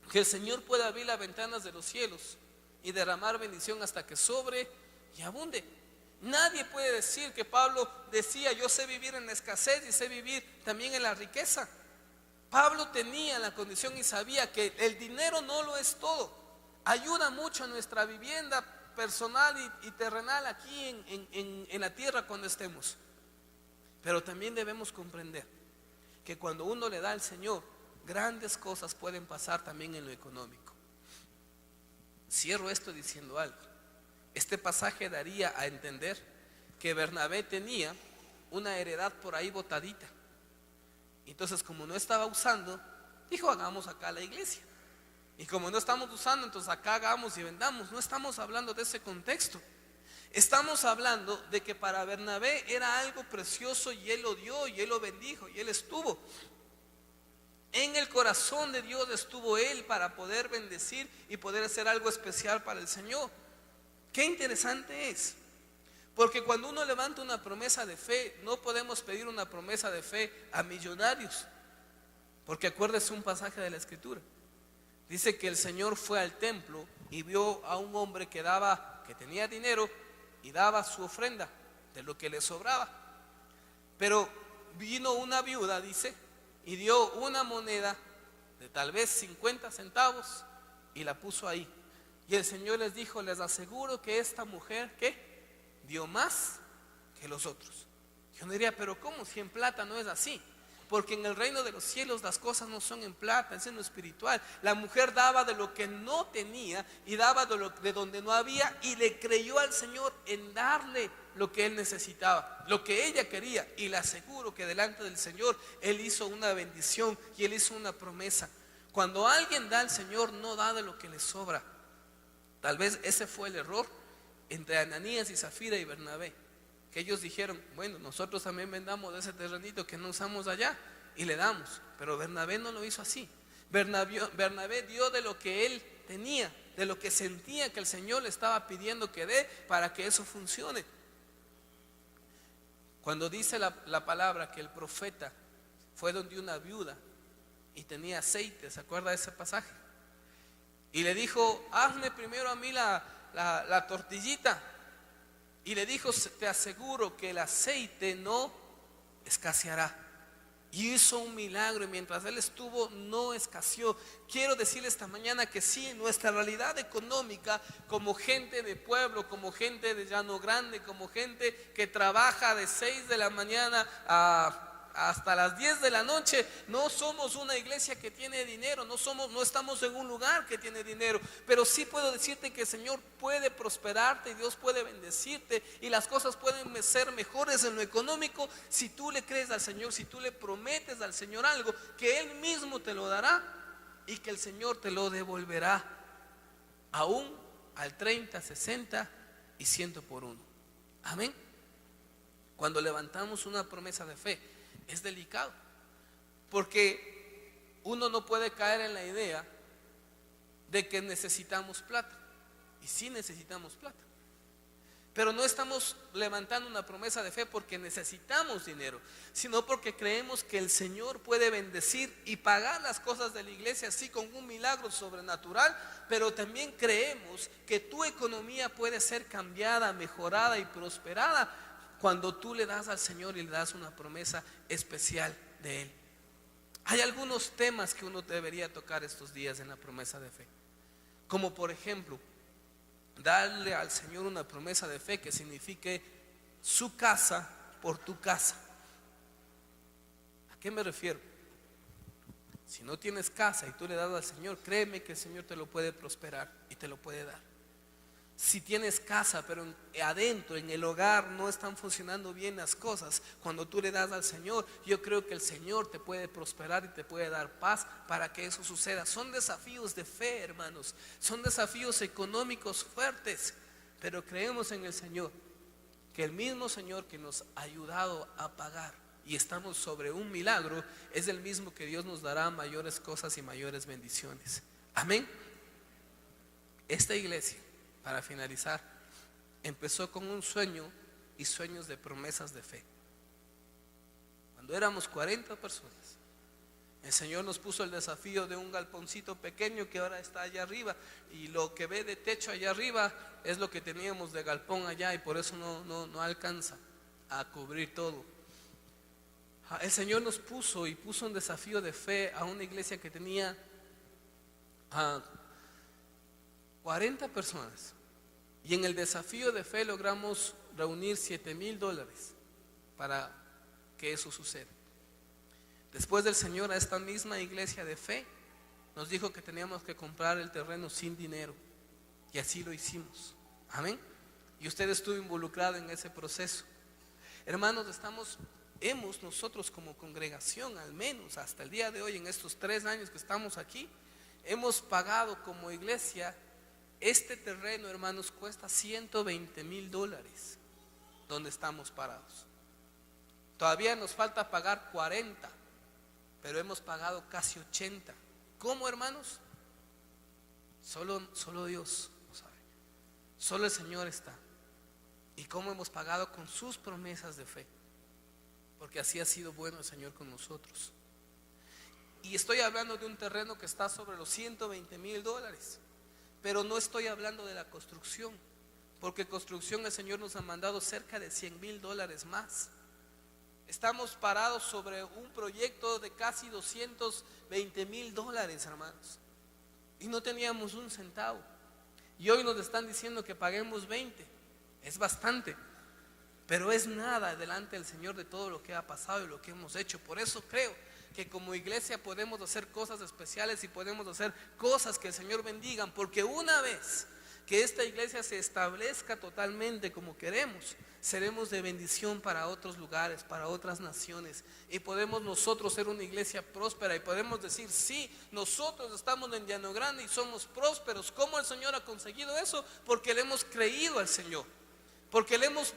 que el Señor puede abrir las ventanas de los cielos y derramar bendición hasta que sobre y abunde. Nadie puede decir que Pablo decía, yo sé vivir en la escasez y sé vivir también en la riqueza. Pablo tenía la condición y sabía que el dinero no lo es todo. Ayuda mucho a nuestra vivienda personal y terrenal aquí en la tierra cuando estemos. Pero también debemos comprender que cuando uno le da al Señor, grandes cosas pueden pasar también en lo económico. Cierro esto diciendo algo. Este pasaje daría a entender que Bernabé tenía una heredad por ahí botadita. Entonces, como no estaba usando, dijo, hagamos acá la iglesia. Y como no estamos usando, entonces acá hagamos y vendamos. No estamos hablando de ese contexto. Estamos hablando de que para Bernabé era algo precioso y él lo dio y él lo bendijo y él estuvo. En el corazón de Dios estuvo él para poder bendecir y poder hacer algo especial para el Señor. Qué interesante es, porque cuando uno levanta una promesa de fe, no podemos pedir una promesa de fe a millonarios, porque acuérdese un pasaje de la Escritura. Dice que el Señor fue al templo y vio a un hombre que tenía dinero y daba su ofrenda de lo que le sobraba. Pero vino una viuda, dice, y dio una moneda de tal vez 50 centavos y la puso ahí. Y el Señor les dijo, les aseguro que esta mujer, ¿qué? Dio más que los otros. Yo no diría, pero ¿cómo? Si en plata no es así. Porque en el reino de los cielos las cosas no son en plata, es en lo espiritual. La mujer daba de lo que no tenía y daba de donde no había y le creyó al Señor en darle lo que él necesitaba, lo que ella quería. Y le aseguro que delante del Señor él hizo una bendición y él hizo una promesa. Cuando alguien da al Señor, no da de lo que le sobra. Tal vez ese fue el error entre Ananías y Zafira y Bernabé, que ellos dijeron, bueno, nosotros también vendamos de ese terrenito que no usamos allá y le damos. Pero Bernabé no lo hizo así. Bernabé dio de lo que él tenía, de lo que sentía que el Señor le estaba pidiendo que dé para que eso funcione. Cuando dice la palabra que el profeta fue donde una viuda y tenía aceite, ¿se acuerda de ese pasaje? Y le dijo, hazme primero a mí la tortillita. Y le dijo, te aseguro que el aceite no escaseará. Y hizo un milagro y mientras él estuvo no escaseó. Quiero decirle esta mañana que sí, nuestra realidad económica como gente de pueblo, como gente de Llano Grande, como gente que trabaja de 6 de la mañana hasta las 10 de la noche, no somos una iglesia que tiene dinero, no estamos en un lugar que tiene dinero, pero sí puedo decirte que el Señor puede prosperarte, Dios puede bendecirte y las cosas pueden ser mejores en lo económico si tú le crees al Señor, si tú le prometes al Señor algo, que Él mismo te lo dará y que el Señor te lo devolverá, aún al 30, 60 y 100 por uno. Amén. Cuando levantamos una promesa de fe es delicado, porque uno no puede caer en la idea de que necesitamos plata. Y sí necesitamos plata, pero no estamos levantando una promesa de fe porque necesitamos dinero, sino porque creemos que el Señor puede bendecir y pagar las cosas de la iglesia así con un milagro sobrenatural. Pero también creemos que tu economía puede ser cambiada, mejorada y prosperada cuando tú le das al Señor y le das una promesa especial de Él. Hay algunos temas que uno debería tocar estos días en la promesa de fe, como por ejemplo darle al Señor una promesa de fe que signifique su casa por tu casa. ¿A qué me refiero? Si no tienes casa y tú le das al Señor, créeme que el Señor te lo puede prosperar y te lo puede dar. Si tienes casa, pero adentro, en el hogar, no están funcionando bien las cosas, cuando tú le das al Señor, yo creo que el Señor te puede prosperar y te puede dar paz para que eso suceda. Son desafíos de fe, hermanos, son desafíos económicos fuertes, pero creemos en el Señor, que el mismo Señor que nos ha ayudado a pagar y estamos sobre un milagro, es el mismo que Dios nos dará mayores cosas y mayores bendiciones. Amén. Esta iglesia, para finalizar, empezó con un sueño y sueños de promesas de fe. Cuando éramos 40 personas, el Señor nos puso el desafío de un galponcito pequeño que ahora está allá arriba, y lo que ve de techo allá arriba es lo que teníamos de galpón allá, y por eso no alcanza a cubrir todo. El Señor nos puso un desafío de fe a una iglesia que tenía 40 personas, y en el desafío de fe logramos reunir $7,000 para que eso suceda. Después del Señor, a esta misma iglesia de fe nos dijo que teníamos que comprar el terreno sin dinero, y así lo hicimos. Amén. Y usted estuvo involucrado en ese proceso. Hermanos, hemos nosotros como congregación, al menos hasta el día de hoy, en estos 3 años que estamos aquí, hemos pagado como iglesia. Este terreno, hermanos, cuesta $120,000 donde estamos parados. Todavía nos falta pagar 40, pero hemos pagado casi 80. ¿Cómo, hermanos? Solo Dios lo sabe. Solo el Señor está. ¿Y cómo hemos pagado? Con sus promesas de fe, porque así ha sido bueno el Señor con nosotros. Y estoy hablando de un terreno que está sobre los $120,000, pero no estoy hablando de la construcción, porque construcción el Señor nos ha mandado cerca de $100,000 más. Estamos parados sobre un proyecto de casi $220,000, hermanos, y no teníamos un centavo, y hoy nos están diciendo que paguemos 20. Es bastante, pero es nada delante del Señor de todo lo que ha pasado y lo que hemos hecho. Por eso creo que como iglesia podemos hacer cosas especiales y podemos hacer cosas que el Señor bendiga, porque una vez que esta iglesia se establezca totalmente como queremos, seremos de bendición para otros lugares, para otras naciones, y podemos nosotros ser una iglesia próspera, y podemos decir: sí, nosotros estamos en Llano Grande y somos prósperos. ¿Cómo el Señor ha conseguido eso? Porque le hemos creído al Señor, porque hemos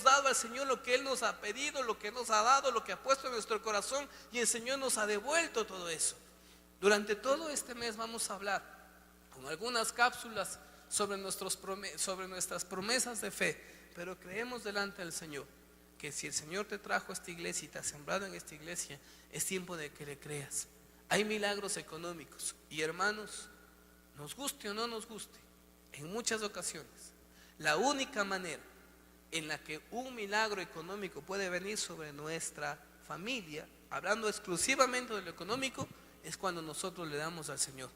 dado al Señor lo que Él nos ha pedido, lo que nos ha dado, lo que ha puesto en nuestro corazón, y el Señor nos ha devuelto todo eso. Durante todo este mes vamos a hablar con algunas cápsulas sobre nuestras promesas de fe, pero creemos delante del Señor que si el Señor te trajo a esta iglesia y te ha sembrado en esta iglesia, es tiempo de que le creas. Hay milagros económicos, y hermanos, nos guste o no nos guste, en muchas ocasiones la única manera en la que un milagro económico puede venir sobre nuestra familia, hablando exclusivamente de lo económico, es cuando nosotros le damos al Señor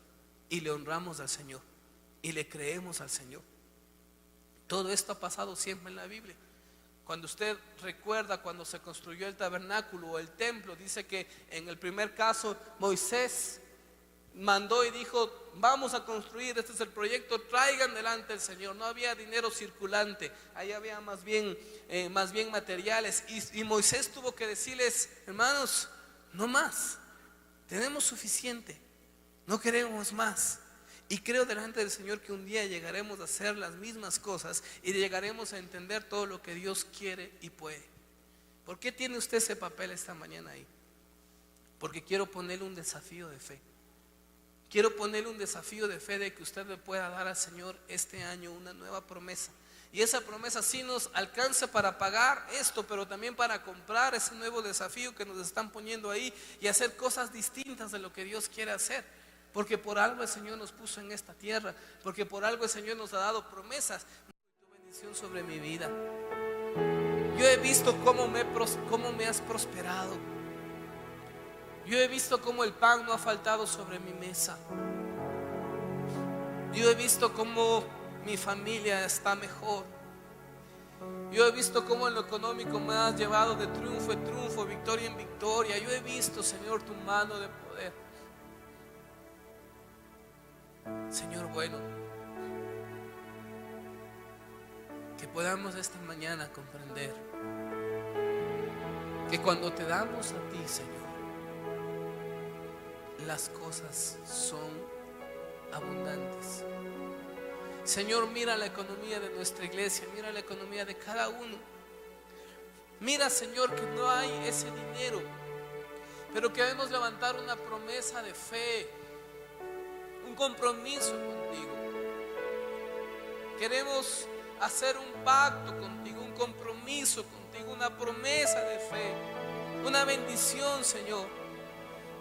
y le honramos al Señor y le creemos al Señor. Todo esto ha pasado siempre en la Biblia. Cuando usted recuerda cuando se construyó el tabernáculo o el templo, dice que en el primer caso Moisés mandó y dijo: vamos a construir, este es el proyecto, traigan delante del Señor. No había dinero circulante, ahí había más bien materiales, y Moisés tuvo que decirles: hermanos, no más, tenemos suficiente, no queremos más. Y creo delante del Señor que un día llegaremos a hacer las mismas cosas y llegaremos a entender todo lo que Dios quiere y puede. ¿Por qué tiene usted ese papel esta mañana ahí? Porque quiero ponerle un desafío de fe. Quiero ponerle un desafío de fe de que usted le pueda dar al Señor este año una nueva promesa. Y esa promesa sí nos alcance para pagar esto, pero también para comprar ese nuevo desafío que nos están poniendo ahí y hacer cosas distintas de lo que Dios quiere hacer. Porque por algo el Señor nos puso en esta tierra, porque por algo el Señor nos ha dado promesas, tu bendición sobre mi vida. Yo he visto cómo me has prosperado. Yo he visto cómo el pan no ha faltado sobre mi mesa. Yo he visto cómo mi familia está mejor. Yo he visto cómo en lo económico me has llevado de triunfo en triunfo, victoria en victoria. Yo he visto, Señor, tu mano de poder. Señor bueno, que podamos esta mañana comprender que cuando te damos a ti, Señor, las cosas son abundantes. Señor, mira la economía de nuestra iglesia, mira la economía de cada uno. Mira, Señor, que no hay ese dinero, pero que debemos levantar una promesa de fe, un compromiso contigo. Queremos hacer un pacto contigo, un compromiso contigo, una promesa de fe, una bendición, Señor,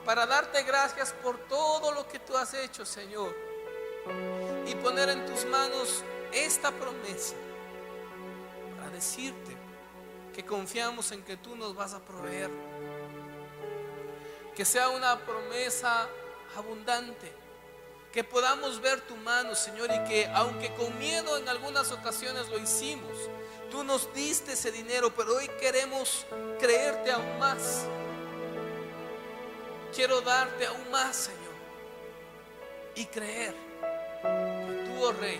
para darte gracias por todo lo que tú has hecho, Señor, y poner en tus manos esta promesa para decirte que confiamos en que tú nos vas a proveer, que sea una promesa abundante, que podamos ver tu mano, Señor, y que aunque con miedo en algunas ocasiones lo hicimos, tú nos diste ese dinero, pero hoy queremos creerte aún más. Quiero darte aún más, Señor, y creer que tú, oh Rey,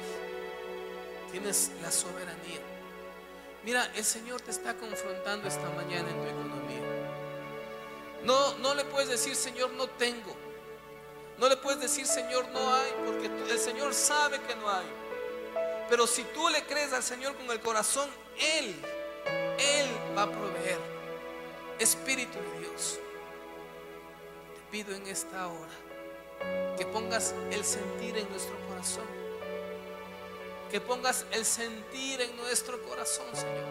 tienes la soberanía. Mira, el Señor te está confrontando esta mañana en tu economía. No le puedes decir, Señor, no tengo. No le puedes decir, Señor, no hay, porque el Señor sabe que no hay. Pero si tú le crees al Señor con el corazón, Él va a proveer. Espíritu de Dios, te pido en esta hora que pongas el sentir en nuestro corazón. Que pongas el sentir en nuestro corazón, Señor.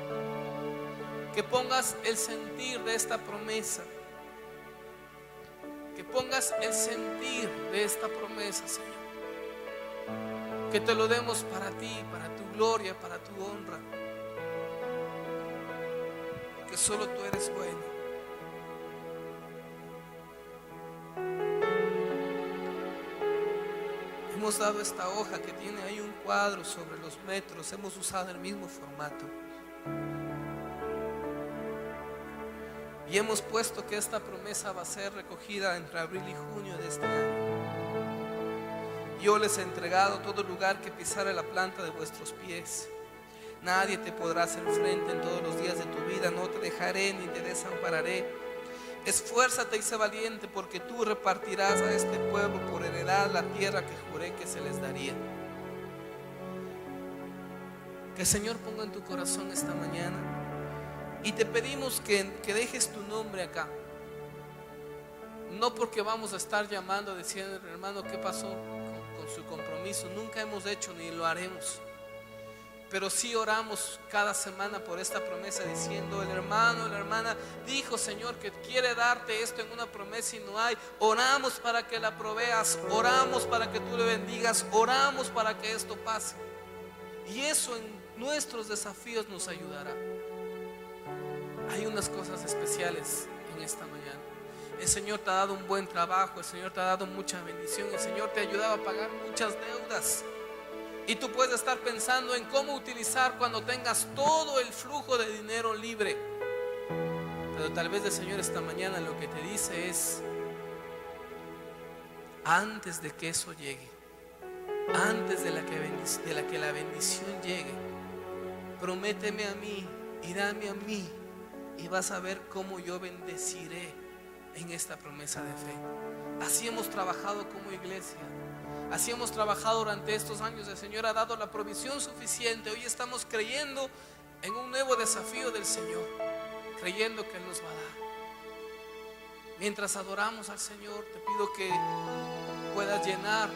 Que pongas el sentir de esta promesa. Que pongas el sentir de esta promesa, Señor. Que te lo demos para ti, para tu gloria, para tu honra. Que solo tú eres bueno. Hemos dado esta hoja que tiene ahí un cuadro sobre los metros. Hemos usado el mismo formato. Y hemos puesto que esta promesa va a ser recogida entre abril y junio de este año. Yo les he entregado todo lugar que pisare la planta de vuestros pies. Nadie te podrá hacer frente en todos los días de tu vida. No te dejaré ni te desampararé. Esfuérzate y sé valiente, porque tú repartirás a este pueblo por heredad la tierra que juré que se les daría. Que el Señor ponga en tu corazón esta mañana. Y te pedimos que dejes tu nombre acá. No porque vamos a estar llamando, diciendo, hermano, ¿qué pasó con su compromiso? Nunca hemos hecho ni lo haremos. Pero sí oramos cada semana por esta promesa, diciendo, el hermano, la hermana dijo, Señor, que quiere darte esto en una promesa y no hay. Oramos para que la proveas, oramos para que tú le bendigas, oramos para que esto pase. Y eso en nuestros desafíos nos ayudará. Hay unas cosas especiales en esta mañana. El Señor te ha dado un buen trabajo, el Señor te ha dado mucha bendición, el Señor te ha ayudado a pagar muchas deudas. Y tú puedes estar pensando en cómo utilizar cuando tengas todo el flujo de dinero libre. Pero tal vez el Señor esta mañana lo que te dice es, antes de que eso llegue, antes de que la bendición llegue, prométeme a mí y dame a mí, y vas a ver cómo yo bendeciré en esta promesa de fe. Así hemos trabajado como iglesia. Así hemos trabajado durante estos años. El Señor ha dado la provisión suficiente. Hoy estamos creyendo en un nuevo desafío del Señor, creyendo que Él nos va a dar. Mientras adoramos al Señor, te pido que puedas llenar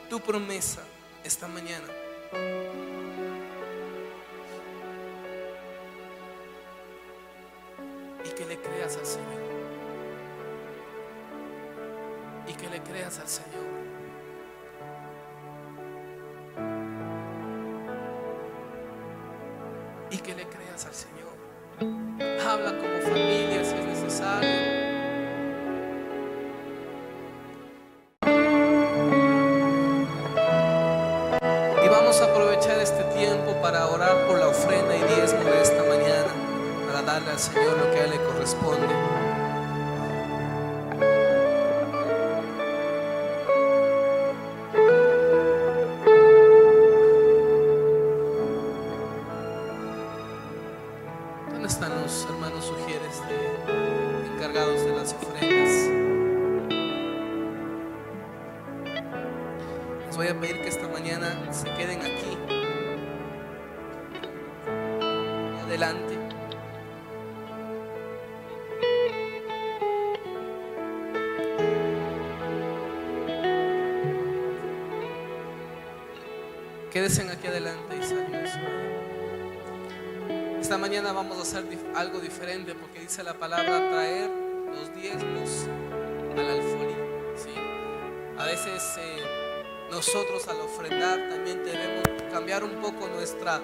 tu promesa esta mañana. Y que le creas al Señor. Y que le creas al Señor. Y que le creas al Señor. Habla como familia si es necesario. Y vamos a aprovechar este tiempo para orar por la ofrenda y diezmo de esta mañana, para darle al Señor lo que a Él le corresponde. ¿Dónde están los hermanos sugieres encargados de las ofrendas? Les voy a pedir que esta mañana se queden aquí, adelante. Quédense aquí adelante y salimos. Esta mañana vamos a hacer algo diferente, porque dice la palabra traer los diezmos al alfolí, ¿sí? A veces nosotros al ofrendar también debemos cambiar un poco nuestra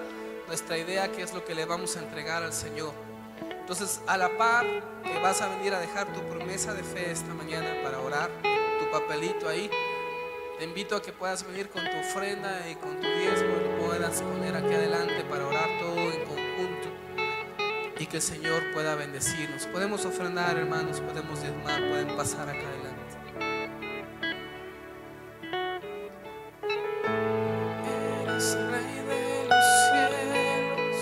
idea, que es lo que le vamos a entregar al Señor. Entonces, a la par que vas a venir a dejar tu promesa de fe esta mañana para orar, tu papelito ahí, te invito a que puedas venir con tu ofrenda y con tu diezmo, lo puedas poner aquí adelante para orar todo en conjunto y que el Señor pueda bendecirnos. Podemos ofrendar, hermanos, podemos diezmar, pueden pasar acá adelante. Eres Rey de los cielos,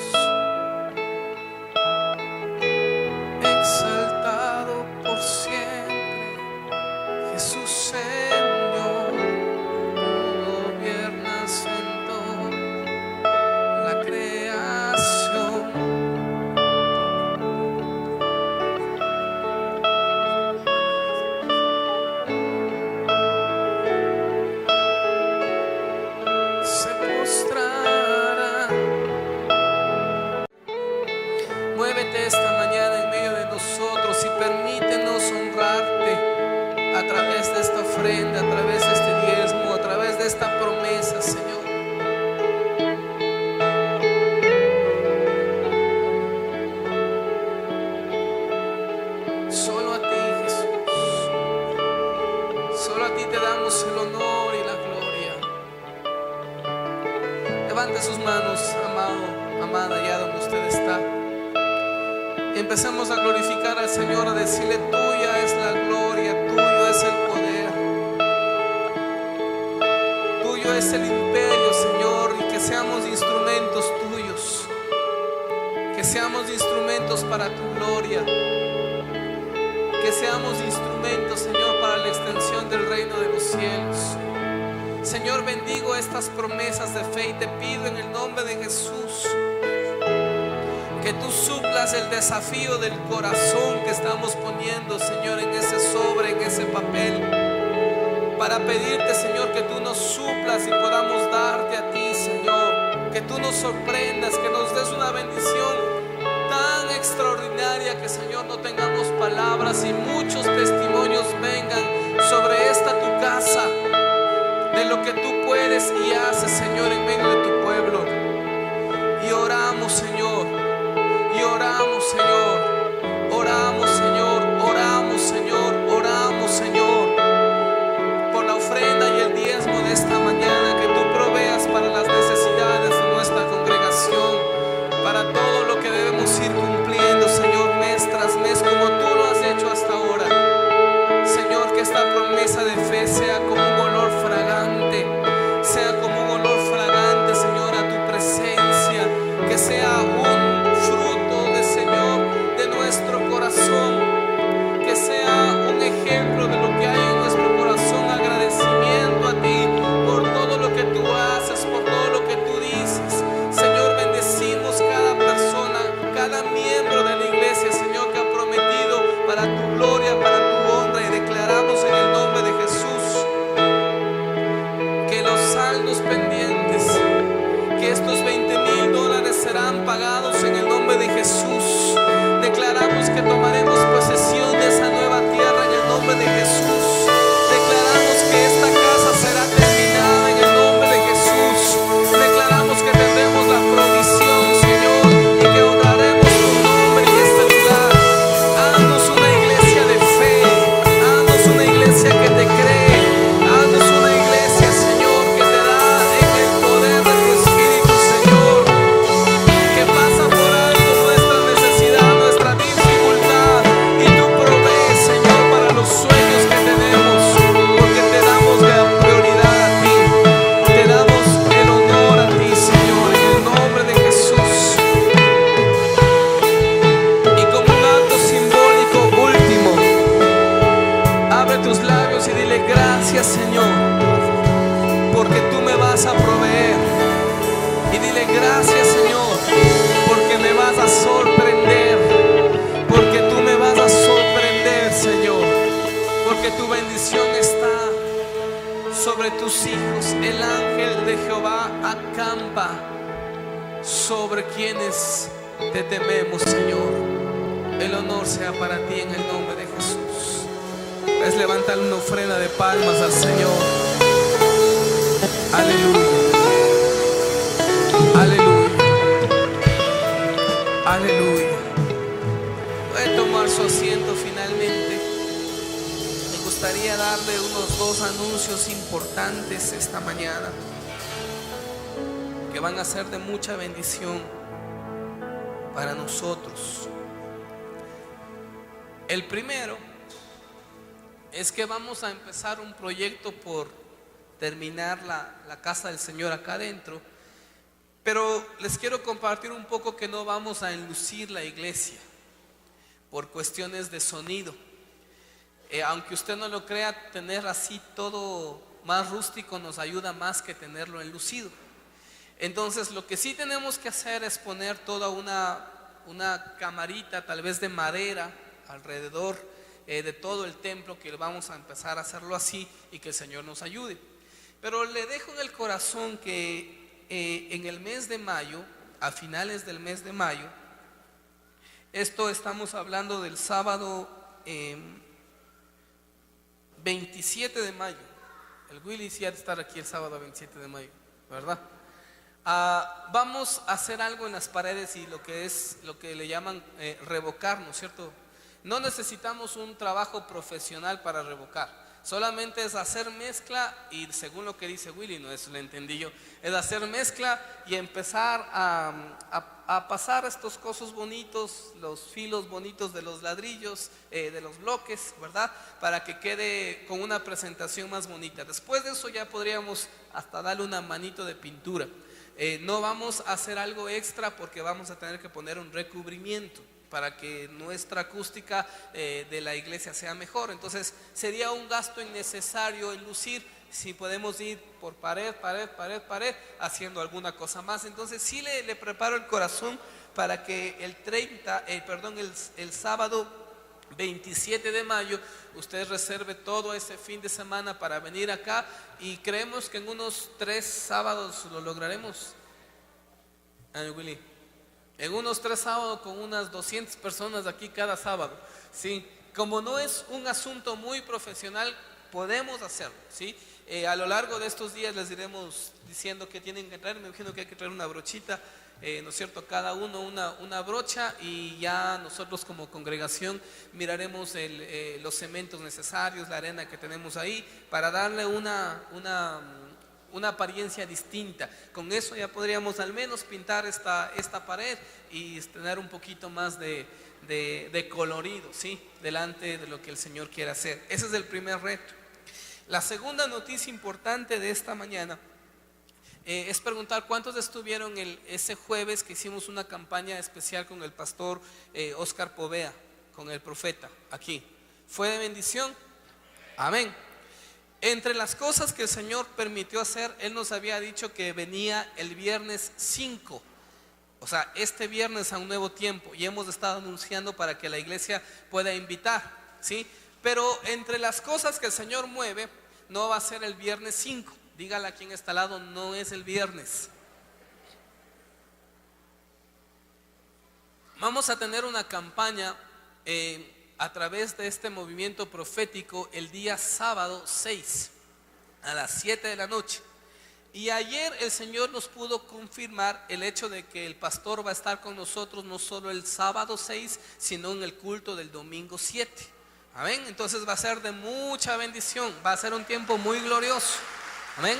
exaltado por siempre, Jesús Señor, tú gobiernas en toda la creación. Se postrará. Muévete esta mañana en medio de nosotros y permítenos honrarte a través de esta ofrenda, a través de este diezmo, a través de esta promesa, Señor. Solo a ti, Jesús. Solo a ti te damos el honor y la gloria. Levante sus manos, amado, amada, allá donde usted está. Empecemos a glorificar al Señor, a decirle: tuya es la gloria, tuyo es el poder, tuyo es el imperio, Señor. Y que seamos instrumentos tuyos, que seamos instrumentos para tu gloria, que seamos instrumentos, Señor, para la extensión del reino de los cielos. Señor, bendigo estas promesas de fe y te pido en el nombre de Jesús que tú suplas el desafío del corazón que estamos poniendo, Señor, en ese sobre, en ese papel, para pedirte, Señor, que tú nos suplas y podamos darte a ti, Señor, que tú nos sorprendas, que nos des una bendición tan extraordinaria que, Señor, no tengamos palabras y muchos testimonios vengan sobre esta tu casa, de lo que tú puedes y haces, Señor, en medio de tu pueblo. Y oramos, Señor, y oramos, Señor, oramos, Señor, oramos, Señor, oramos, Señor, por la ofrenda y el diezmo de esta mañana, que tú proveas para las necesidades de nuestra congregación, para todo lo que debemos ir cumpliendo, Señor, mes tras mes, como tú lo has hecho hasta ahora. Señor, que esta promesa de fe sea como un olor fragante, sea como un olor fragante, Dile gracias, Señor, porque me vas a sorprender, porque tú me vas a sorprender, Señor, porque tu bendición está sobre tus hijos. El ángel de Jehová acampa sobre quienes te tememos, Señor. El honor sea para ti en el nombre de Jesús. Puedes levantar una ofrenda de palmas al Señor. Aleluya. Aleluya. Aleluya. Puede tomar su asiento finalmente. Me gustaría darle unos 2 anuncios importantes esta mañana que van a ser de mucha bendición para nosotros. El primero es que vamos a empezar un proyecto por terminar la casa del Señor acá adentro, pero les quiero compartir un poco que no vamos a enlucir la iglesia por cuestiones de sonido. Aunque usted no lo crea, tener así todo más rústico nos ayuda más que tenerlo enlucido. Entonces lo que sí tenemos que hacer es poner toda una camarita, tal vez de madera, alrededor de todo el templo, que vamos a empezar a hacerlo así y que el Señor nos ayude. Pero le dejo en el corazón que en el mes de mayo, a finales del mes de mayo, esto estamos hablando del sábado 27 de mayo. El Willy sí ha de estar aquí el sábado 27 de mayo, ¿verdad? Vamos a hacer algo en las paredes y lo que le llaman revocar, ¿no es cierto? No necesitamos un trabajo profesional para revocar, solamente es hacer mezcla, y según lo que dice Willy, no eso lo entendí yo, es hacer mezcla y empezar a pasar estos cosos bonitos, los filos bonitos de los ladrillos, de los bloques, ¿verdad? Para que quede con una presentación más bonita. Después de eso ya podríamos hasta darle una manito de pintura. No vamos a hacer algo extra porque vamos a tener que poner un recubrimiento para que nuestra acústica de la iglesia sea mejor. Entonces sería un gasto innecesario en lucir si podemos ir por pared haciendo alguna cosa más. Entonces sí le preparo el corazón para que el sábado 27 de mayo usted reserve todo ese fin de semana para venir acá, y creemos que en unos 3 sábados lo lograremos. Willy, en unos 3 sábados con unas 200 personas aquí cada sábado, ¿sí? Como no es un asunto muy profesional, podemos hacerlo, ¿sí? A lo largo de estos días les iremos diciendo que tienen que traer. Me imagino que hay que traer una brochita, ¿no es cierto? Cada uno una brocha, y ya nosotros como congregación miraremos los cementos necesarios, la arena que tenemos ahí, para darle una apariencia distinta. Con eso ya podríamos al menos pintar esta pared y tener un poquito más de colorido, ¿sí? Delante de lo que el Señor quiere hacer. Ese es el primer reto. La segunda noticia importante de esta mañana es preguntar cuántos estuvieron ese jueves que hicimos una campaña especial con el pastor Oscar Povea, con el profeta aquí. ¿Fue de bendición? Amén. Entre las cosas que el Señor permitió hacer, Él nos había dicho que venía el viernes 5, o sea, este viernes, a un nuevo tiempo, y hemos estado anunciando para que la iglesia pueda invitar, ¿sí? Pero entre las cosas que el Señor mueve, no va a ser el viernes 5. Dígale a quien está al lado, no es el viernes. Vamos a tener una campaña a través de este movimiento profético el día sábado 6 a las 7 de la noche. Y ayer el Señor nos pudo confirmar el hecho de que el pastor va a estar con nosotros no solo el sábado 6, sino en el culto del domingo 7. Amén. Entonces va a ser de mucha bendición, va a ser un tiempo muy glorioso. Amén.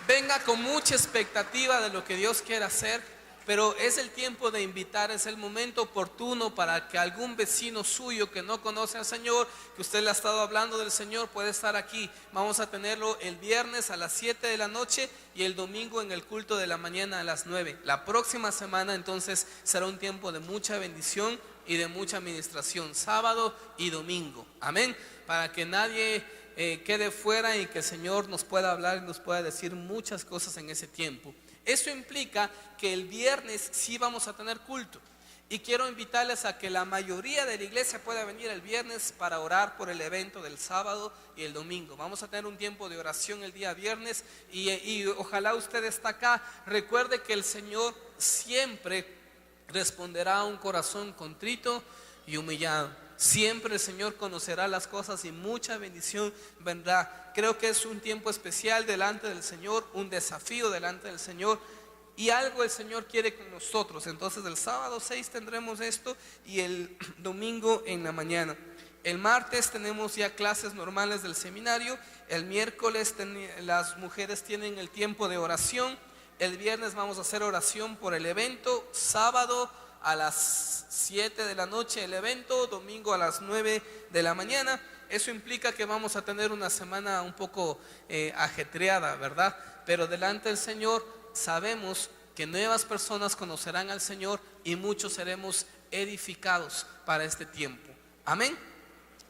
Venga con mucha expectativa de lo que Dios quiere hacer, pero es el tiempo de invitar, es el momento oportuno para que algún vecino suyo que no conoce al Señor, que usted le ha estado hablando del Señor, puede estar aquí. Vamos a tenerlo el viernes a las 7 de la noche y el domingo en el culto de la mañana a las 9. La próxima semana entonces será un tiempo de mucha bendición y de mucha administración, sábado y domingo. Amén. Para que nadie quede fuera y que el Señor nos pueda hablar y nos pueda decir muchas cosas en ese tiempo. Eso implica que el viernes sí vamos a tener culto. Y quiero invitarles a que la mayoría de la iglesia pueda venir el viernes para orar por el evento del sábado y el domingo. Vamos a tener un tiempo de oración el día viernes y ojalá usted esté acá. Recuerde que el Señor siempre responderá a un corazón contrito y humillado. Siempre el Señor conocerá las cosas y mucha bendición vendrá. Creo que es un tiempo especial delante del Señor, un desafío delante del Señor. Y algo el Señor quiere con nosotros. Entonces el sábado 6 tendremos esto y el domingo en la mañana. El martes tenemos ya clases normales del seminario. El miércoles las mujeres tienen el tiempo de oración. El viernes vamos a hacer oración por el evento. Sábado a las 7 de la noche el evento. Domingo a las 9 de la mañana. Eso implica que vamos a tener una semana un poco ajetreada, ¿verdad? Pero delante del Señor sabemos que nuevas personas conocerán al Señor y muchos seremos edificados para este tiempo. Amén.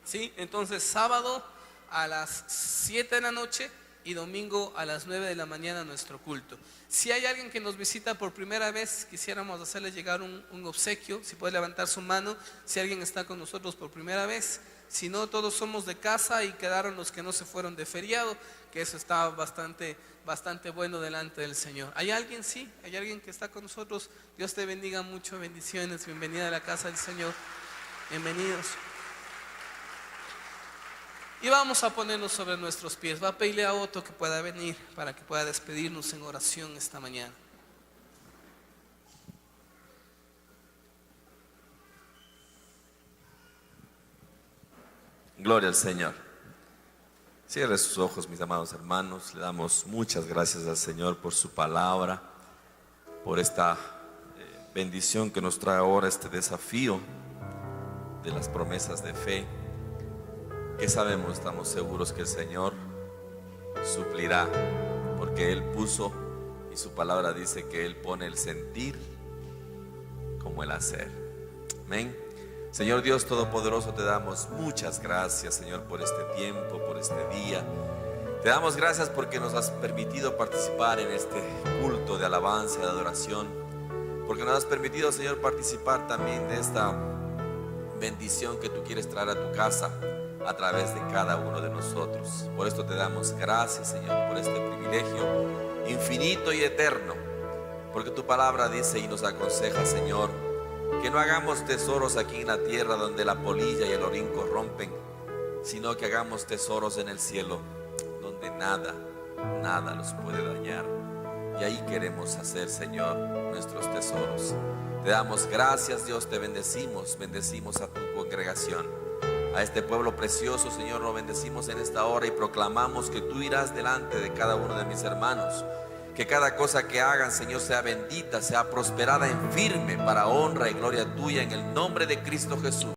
¿Sí? Entonces sábado a las 7 de la noche y domingo a las 9 de la mañana nuestro culto. Si hay alguien que nos visita por primera vez, quisiéramos hacerle llegar un obsequio. Si puede levantar su mano, si alguien está con nosotros por primera vez. Si no, todos somos de casa y quedaron los que no se fueron de feriado, que eso está bastante bueno delante del Señor. ¿Hay alguien? Sí, hay alguien que está con nosotros. Dios te bendiga mucho, bendiciones, bienvenida a la casa del Señor, bienvenidos. Y vamos a ponernos sobre nuestros pies. Va a pedirle a Otto que pueda venir para que pueda despedirnos en oración esta mañana. Gloria al Señor. Cierre sus ojos, mis amados hermanos. Le damos muchas gracias al Señor por su palabra, por esta bendición que nos trae ahora, este desafío de las promesas de fe, que sabemos, estamos seguros que el Señor suplirá, porque Él puso, y su palabra dice que Él pone el sentir como el hacer. Amén. Señor Dios Todopoderoso, te damos muchas gracias, Señor, por este tiempo, por este día. Te damos gracias porque nos has permitido participar en este culto de alabanza, de adoración, porque nos has permitido, Señor, participar también de esta bendición que tú quieres traer a tu casa a través de cada uno de nosotros. Por esto te damos gracias, Señor, por este privilegio infinito y eterno, porque tu palabra dice y nos aconseja, Señor, que no hagamos tesoros aquí en la tierra donde la polilla y el orín corrompen, sino que hagamos tesoros en el cielo donde nada los puede dañar. Y ahí queremos hacer, Señor, nuestros tesoros. Te damos gracias, Dios, te bendecimos a tu congregación, a este pueblo precioso, Señor, lo bendecimos en esta hora y proclamamos que tú irás delante de cada uno de mis hermanos. Que cada cosa que hagan, Señor, sea bendita, sea prosperada en firme para honra y gloria tuya en el nombre de Cristo Jesús.